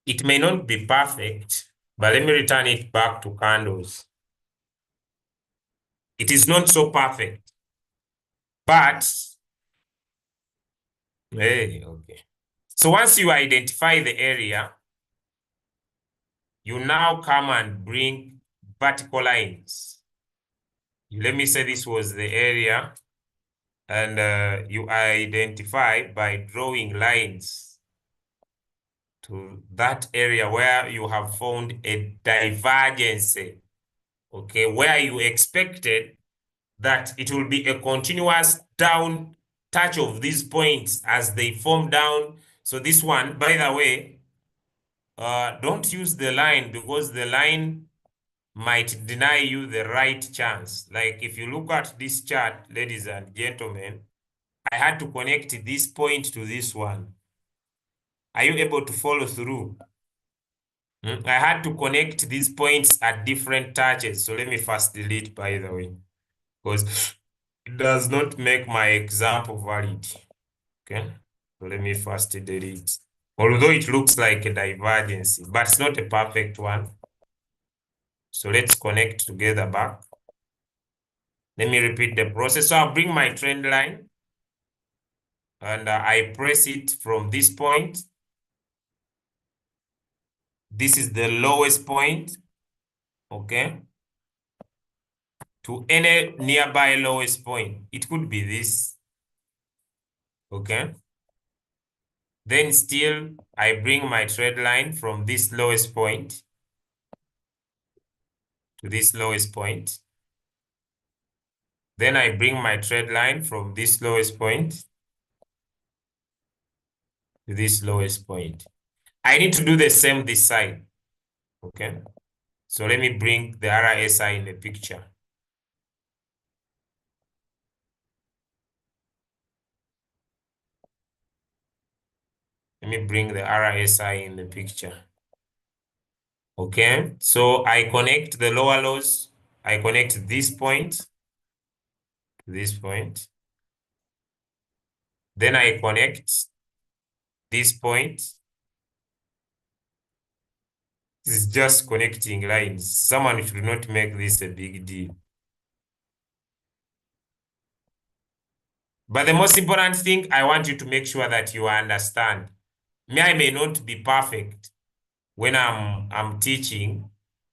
It may not be perfect, but let me return it back to candles. It is not so perfect, but hey, okay. So once you identify the area, you now come and bring vertical lines. Let me say this was the area, and you identify by drawing lines to that area where you have found a divergence, okay, where you expected that it will be a continuous down touch of these points as they form down. So this one, by the way, don't use the line because the line might deny you the right chance. Like if you look at this chart, ladies and gentlemen, I had to connect this point to this one. Are you able to follow through? I had to connect these points at different touches. So let me first delete, by the way, because it does not make my example valid. Okay, so let me first delete. Although it looks like a divergence, but it's not a perfect one. So let's connect together back. Let me repeat the process. So I'll bring my trend line and I press it from this point. This is the lowest point, okay, to any nearby lowest point. It could be this, okay. Then still, I bring my trend line from this lowest point to this lowest point. Then I bring my trend line from this lowest point to this lowest point. I need to do the same this side, okay? So let me bring the RSI in the picture. Let me bring the RSI in the picture. Okay, so I connect the lower lows. I connect this point to this point. Then I connect this point. This is just connecting lines. Someone should not make this a big deal. But the most important thing, I want you to make sure that you understand. Me, I may not be perfect when I'm teaching.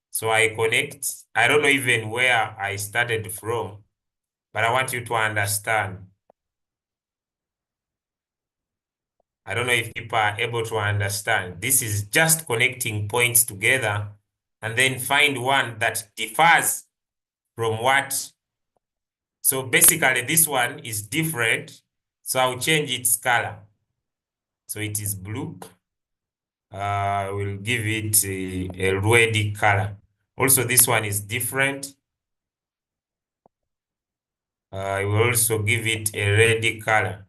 So I connect. I don't know even where I started from, but I want you to understand. I don't know if people are able to understand. This is just connecting points together and then find one that differs from what. So basically this one is different, so I'll change its color. So it is blue. We'll give it a red color. Also, this one is different. I will also give it a red color.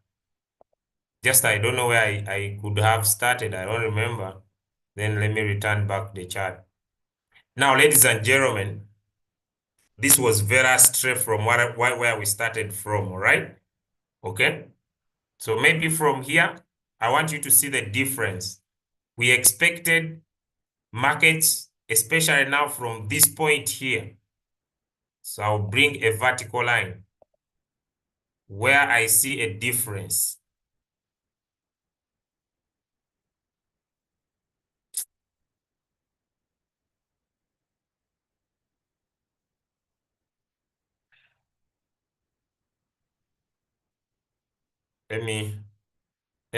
Just I don't know where I could have started. I don't remember. Then let me return back the chart. Now, ladies and gentlemen, this was very straight from where we started from, all right? Okay? So maybe from here, I want you to see the difference. We expected markets, especially now from this point here. So I'll bring a vertical line where I see a difference. Let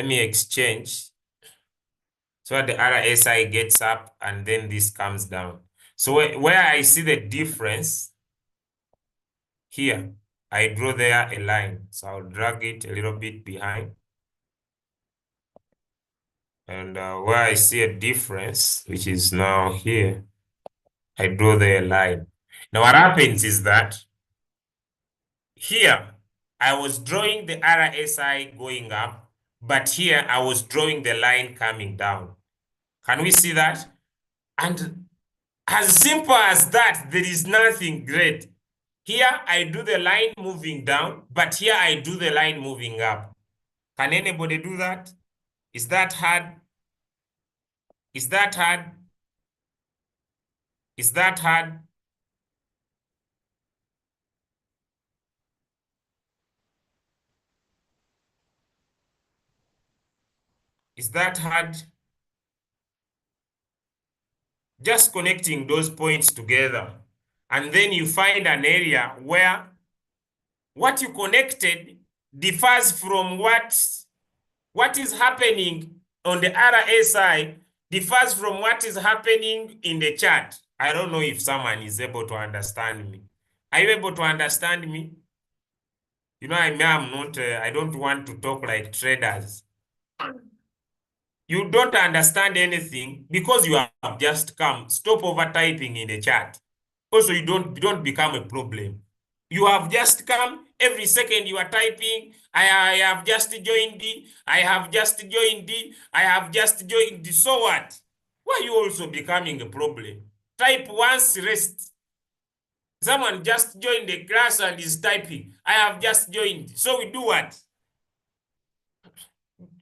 me exchange so the RSI gets up and then this comes down. So where I see the difference here, I draw there a line. So I'll drag it a little bit behind. And where I see a difference, which is now here, I draw there a line. Now what happens is that here, I was drawing the RSI going up, but here I was drawing the line coming down. Can we see that? And as simple as that, there is nothing great. Here I do the line moving down, but here I do the line moving up. Can anybody do that? Is that hard? Is that hard? Is that hard? Is that hard? Just connecting those points together. And then you find an area where what you connected differs from what is happening on the RSI differs from what is happening in the chart. I don't know if someone is able to understand me. Are you able to understand me? You know, I'm not, I don't want to talk like traders. You don't understand anything because you have just come. Stop over typing in the chat. Also, you don't become a problem. You have just come, every second you are typing, I have just joined the, I have just joined the, I have just joined the, so what? Why are you also becoming a problem? Type once, rest. Someone just joined the class and is typing, I have just joined. So we do what?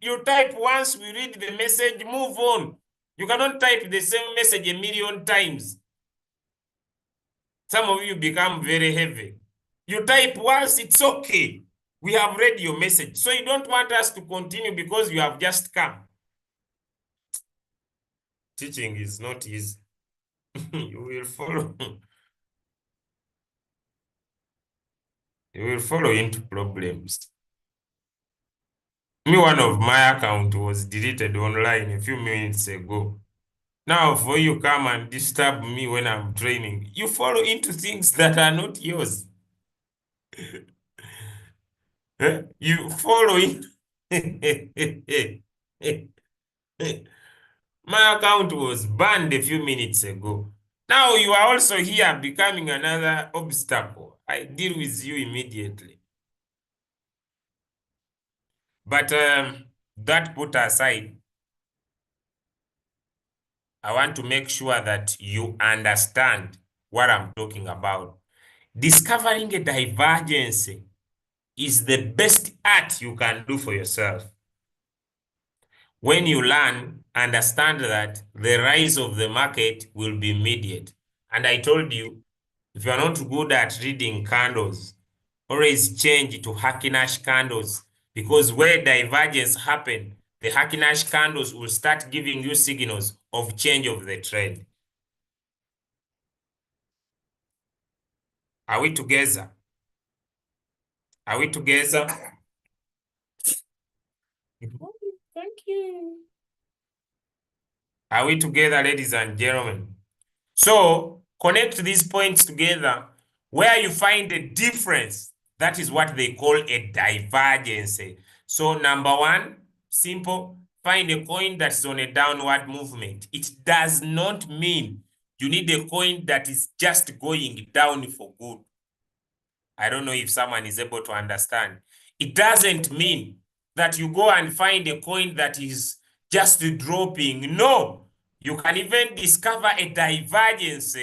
You type once, we read the message, move on. You cannot type the same message a million times. Some of you become very heavy. You type once, it's okay. We have read your message. So you don't want us to continue because you have just come. Teaching is not easy. You will follow. You will follow into problems. Me, one of my account was deleted online a few minutes ago. Now, for you come and disturb me when I'm training, you follow into things that are not yours. You follow in. My account was banned a few minutes ago. Now you are also here becoming another obstacle. I deal with you immediately. But that put aside, I want to make sure that you understand what I'm talking about. Discovering a divergence is the best art you can do for yourself. When you learn, understand that the rise of the market will be immediate. And I told you, if you're not good at reading candles, always change to Hakinash candles, because where divergence happen, the Hakinash candles will start giving you signals of change of the trend. Are we together? Are we together? Thank you. Are we together, ladies and gentlemen? So connect these points together. Where you find a difference, that is what they call a divergence. So number one, simple, find a coin that's on a downward movement. It does not mean you need a coin that is just going down for good. I don't know if someone is able to understand. It doesn't mean that you go and find a coin that is just dropping. No, you can even discover a divergence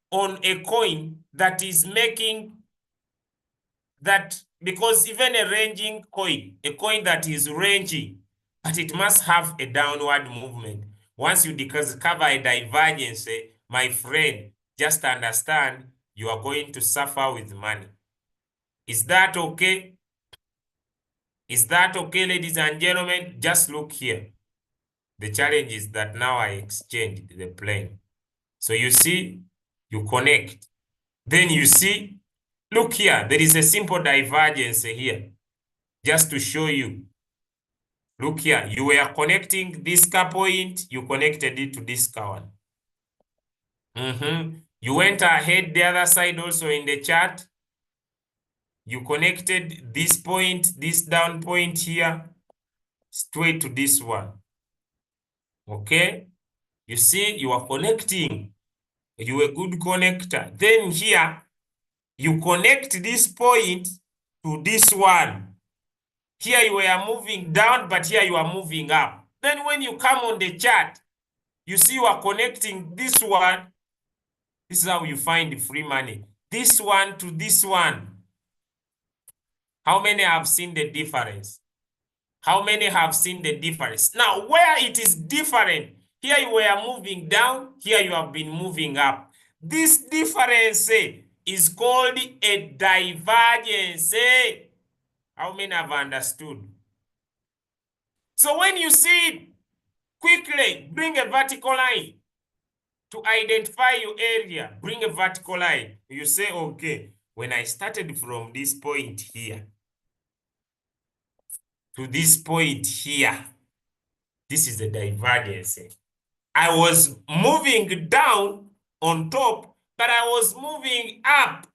on a coin that is making that, because even a ranging coin, a coin that is ranging, but it must have a downward movement. Once you discover a divergence, my friend, just understand you are going to suffer with money. Is that okay? Is that okay, ladies and gentlemen? Just look here. The challenge is that now I exchanged the plane. So you see, you connect. Then you see, look here, there is a simple divergence here. Just to show you. Look here, you were connecting this car point, you connected it to this car one. You went ahead the other side also in the chart. You connected this point, this down point here, straight to this one. Okay? You see, you are connecting. You a good connector. Then here, you connect this point to this one. Here you are moving down, but here you are moving up. Then when you come on the chart, you see you are connecting this one. This is how you find free money. This one to this one. How many have seen the difference? How many have seen the difference? Now, where it is different, here you were moving down, here you have been moving up. This difference is called a divergence. How many have understood? So when you see it, quickly bring a vertical line to identify your area. Bring a vertical line. You say, okay, when I started from this point here to this point here, this is the divergence. I was moving down on top, but I was moving up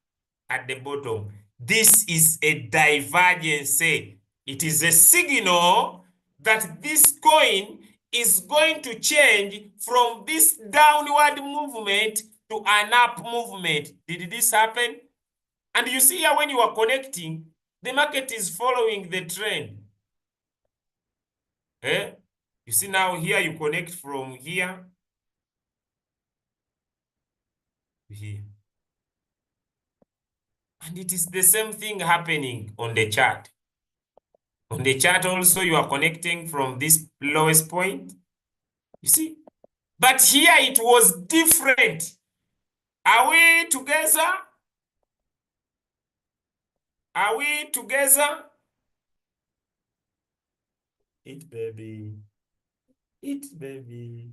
at the bottom. This is a divergence. It is a signal that this coin is going to change from this downward movement to an up movement. Did this happen? And you see here when you are connecting, the market is following the trend. You see now here you connect from here to here. And it is the same thing happening on the chart. On the chart also, you are connecting from this lowest point. You see? But here it was different. Are we together? Are we together? Eat, baby. Eat, baby.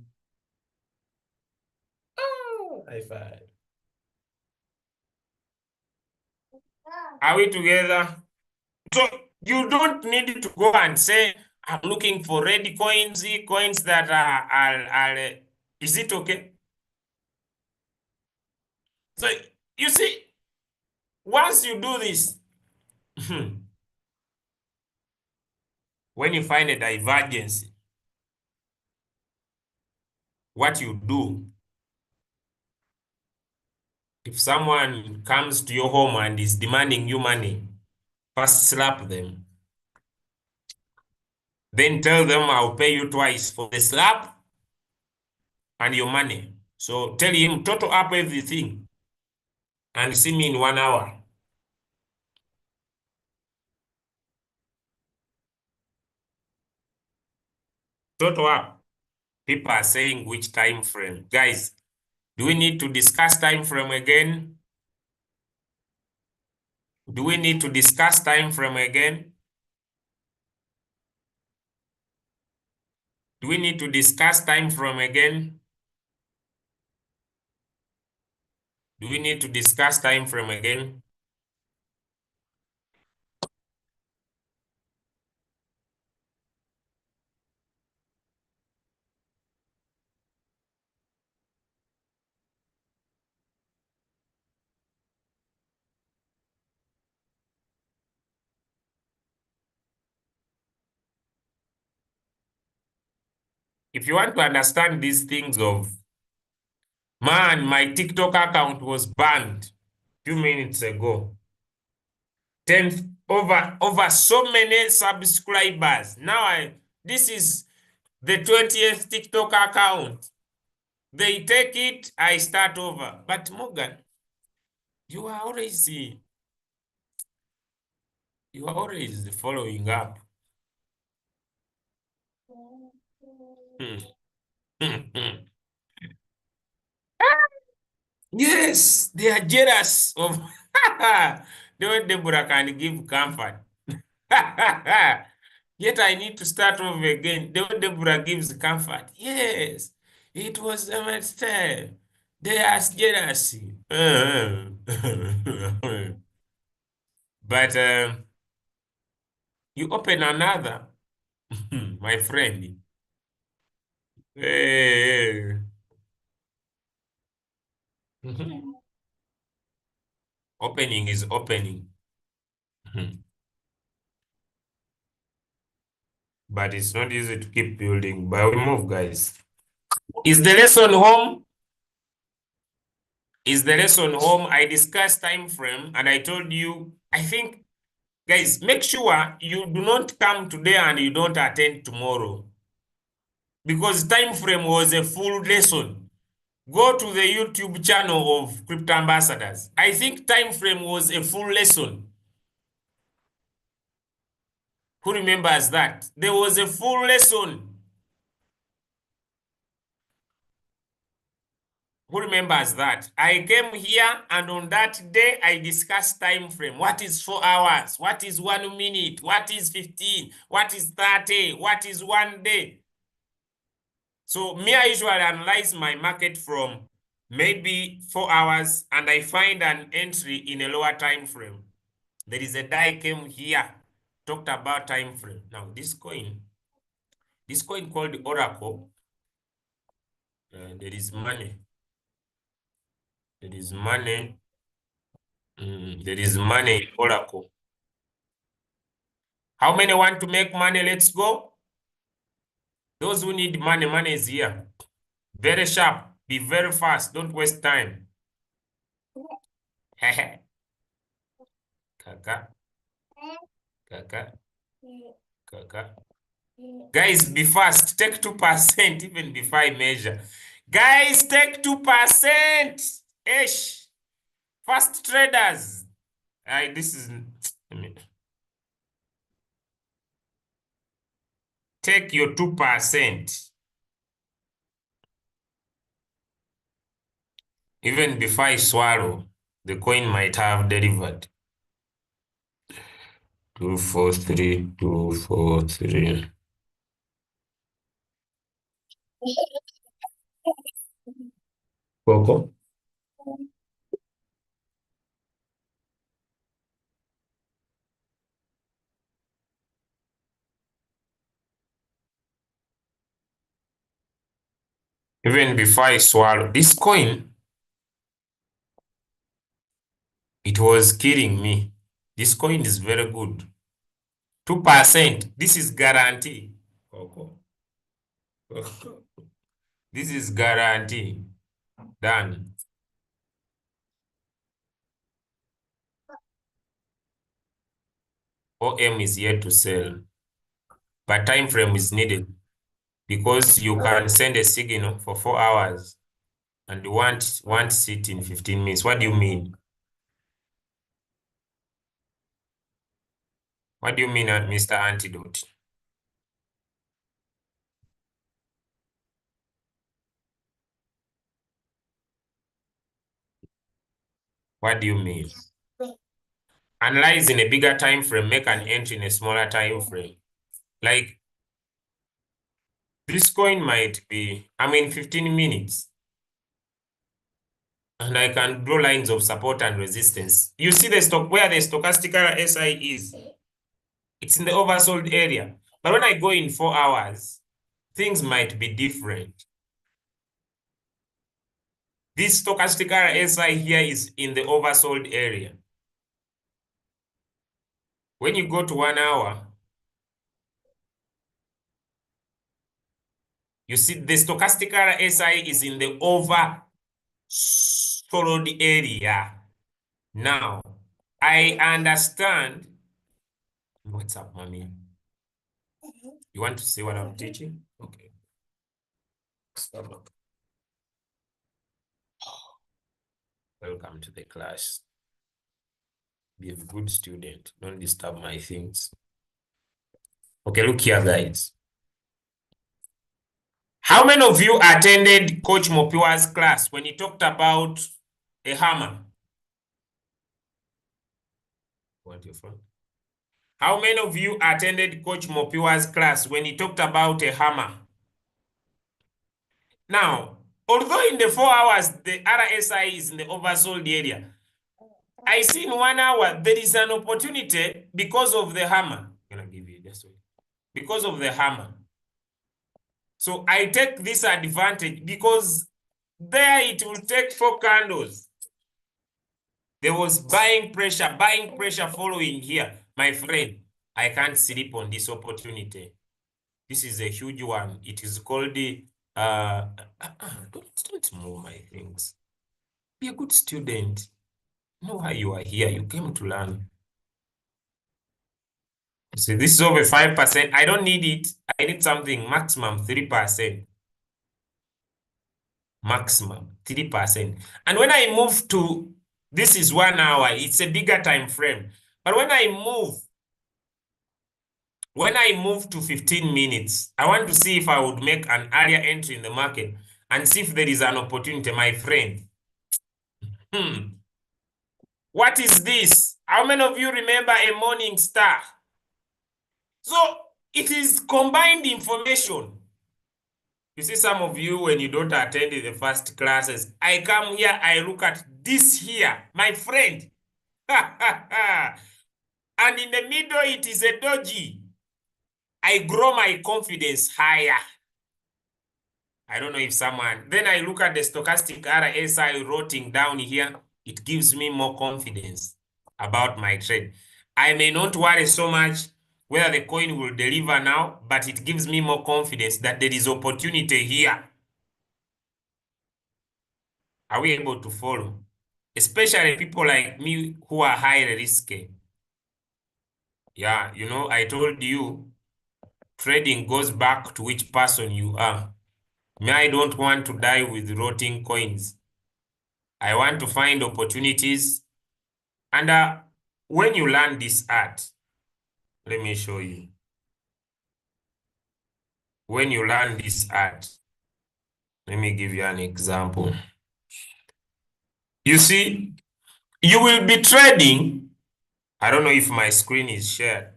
Oh, high five. Are we together? So you don't need to go and say, I'm looking for red coins, coins that are is it okay? So you see, once you do this, when you find a divergence, what you do, if someone comes to your home and is demanding you money, first slap them. Then tell them I'll pay you twice for the slap and your money. So tell him total up everything and see me in 1 hour. Total up. People are saying which time frame. Guys, do we need to discuss time frame again? Do we need to discuss time frame again? Do we need to discuss time frame again? Do we need to discuss time frame again? if you want to understand these things of, man, my TikTok account was banned a few minutes ago. 10 over so many subscribers. Now this is the 20th TikTok account. They take it, I start over. But Morgan, you are always following up. Yes, they are jealous of the way Deborah can give comfort. Yet I need to start over again. The way Deborah gives comfort. Yes, it was a mistake. They are jealous. But you open another, my friend. Eh, opening is opening. But it's not easy to keep building. But we move, guys. Is the lesson home? Is the lesson home? I discussed time frame and I told you, I think, guys, make sure you do not come today and you don't attend tomorrow. Because time frame was a full lesson. Go to the YouTube channel of Crypto Ambassadors. I think time frame was a full lesson. Who remembers that? There was a full lesson. Who remembers that? I came here and on that day I discussed time frame. What is 4 hours? What is 1 minute? What is 15? What is 30? What is 1 day? So me, I usually analyze my market from maybe 4 hours and I find an entry in a lower time frame. There is a guy came here, talked about time frame. Now this coin called Oracle, there is money. There is money. There is money in Oracle. How many want to make money? Let's go. Those who need money, money is here. Very sharp. Be very fast. Don't waste time. Kaka. Kaka. Kaka. Guys, be fast. Take 2%, even before I measure. Guys, take 2%. Ish. Fast traders. This is... Take your 2%. Even before I swallow, the coin might have delivered. 243, 243. Coco. Even before I swallow this coin, it was killing me. This coin is very good. 2%. This is guarantee. Coco. This is guarantee. Done. OM is yet to sell, but time frame is needed because you can send a signal for 4 hours and want it in 15 minutes. What do you mean? What do you mean, Mr. Antidote? What do you mean? Analyze in a bigger time frame, make an entry in a smaller time frame. Like this coin might be, 15 minutes. And I can draw lines of support and resistance. You see the stock where the stochastic RSI is. It's in the oversold area. But when I go in 4 hours, things might be different. This stochastic RSI here is in the oversold area. When you go to 1 hour, You see, the stochastic RSI is in the oversold area. Now, I understand. What's up, mommy? You want to see what I'm teaching? Okay. Stop. Welcome to the class. Be a good student. Don't disturb my things. Okay, look here, guys. How many of you attended Coach Mopiwa's class when he talked about a hammer? What your phone? How many of you attended Coach Mopiwa's class when he talked about a hammer? Now, although in the 4 hours, the RSI is in the oversold area, I see in 1 hour, there is an opportunity because of the hammer. I'm going to give you just wait. Because of the hammer. So I take this advantage because there it will take 4 candles. There was buying pressure following here. My friend, I can't sleep on this opportunity. This is a huge one. It is called the, don't move my things. Be a good student. Know why you are here. You came to learn. See, this is over 5%. I don't need it. I need something maximum 3%. Maximum 3%. And when I move to, this is 1 hour, it's a bigger time frame. But when I move to 15 minutes, I want to see if I would make an earlier entry in the market and see if there is an opportunity, my friend. What is this? How many of you remember a morning star? So it is combined information. You see, some of you, when you don't attend the first classes, I come here, I look at this here, my friend. And in the middle, it is a doji. I grow my confidence higher. I don't know if someone, then I look at the stochastic RSI rotting down here. It gives me more confidence about my trade. I may not worry so much whether the coin will deliver now, but it gives me more confidence that there is opportunity here. Are we able to follow? Especially people like me who are high risky. Yeah, you know, I told you, trading goes back to which person you are. Me, I don't want to die with rotting coins. I want to find opportunities. And when you learn this art, let me show you. When you learn this art, let me give you an example. You see, you will be trading. I don't know if my screen is shared.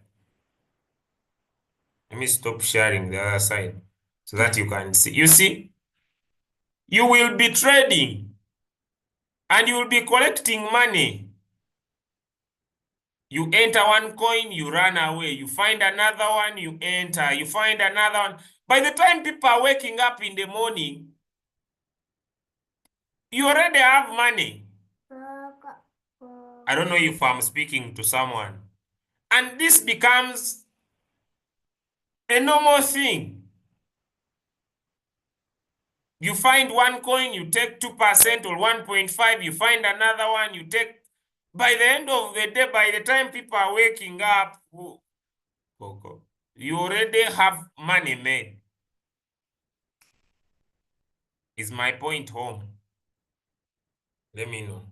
Let me stop sharing the other side so that you can see. You see, you will be trading and you will be collecting money. You enter one coin, you run away. You find another one, you enter. You find another one. By the time people are waking up in the morning, you already have money. I don't know if I'm speaking to someone. And this becomes a normal thing. You find one coin, you take 2% or 1.5, you find another one, you take. By the end of the day, by the time people are waking up, you already have money made. Is my point home? Let me know.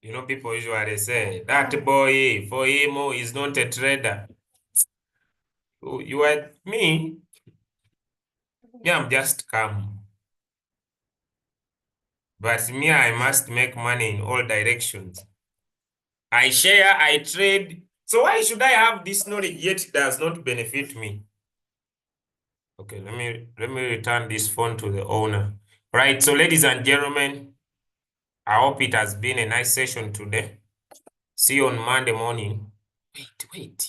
You know, people usually say, that boy, for him, is not a trader. You are me. Yeah, I'm just calm. But me, I must make money in all directions. I share, I trade. So why should I have this knowledge yet it does not benefit me? Okay, let me return this phone to the owner. Right, so ladies and gentlemen, I hope it has been a nice session today. See you on Monday morning. Wait.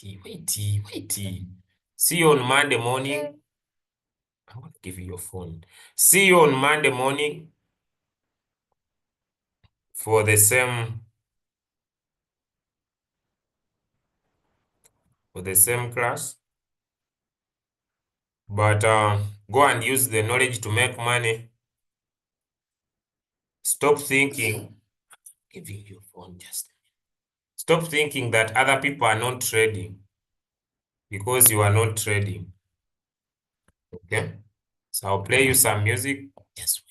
See you on Monday morning. I'm going to give you your phone. See you on Monday morning for the same class. But Go and use the knowledge to make money. Stop thinking, giving your phone just. Stop thinking that other people are not trading because you are not trading. Okay? So I'll play you some music. Just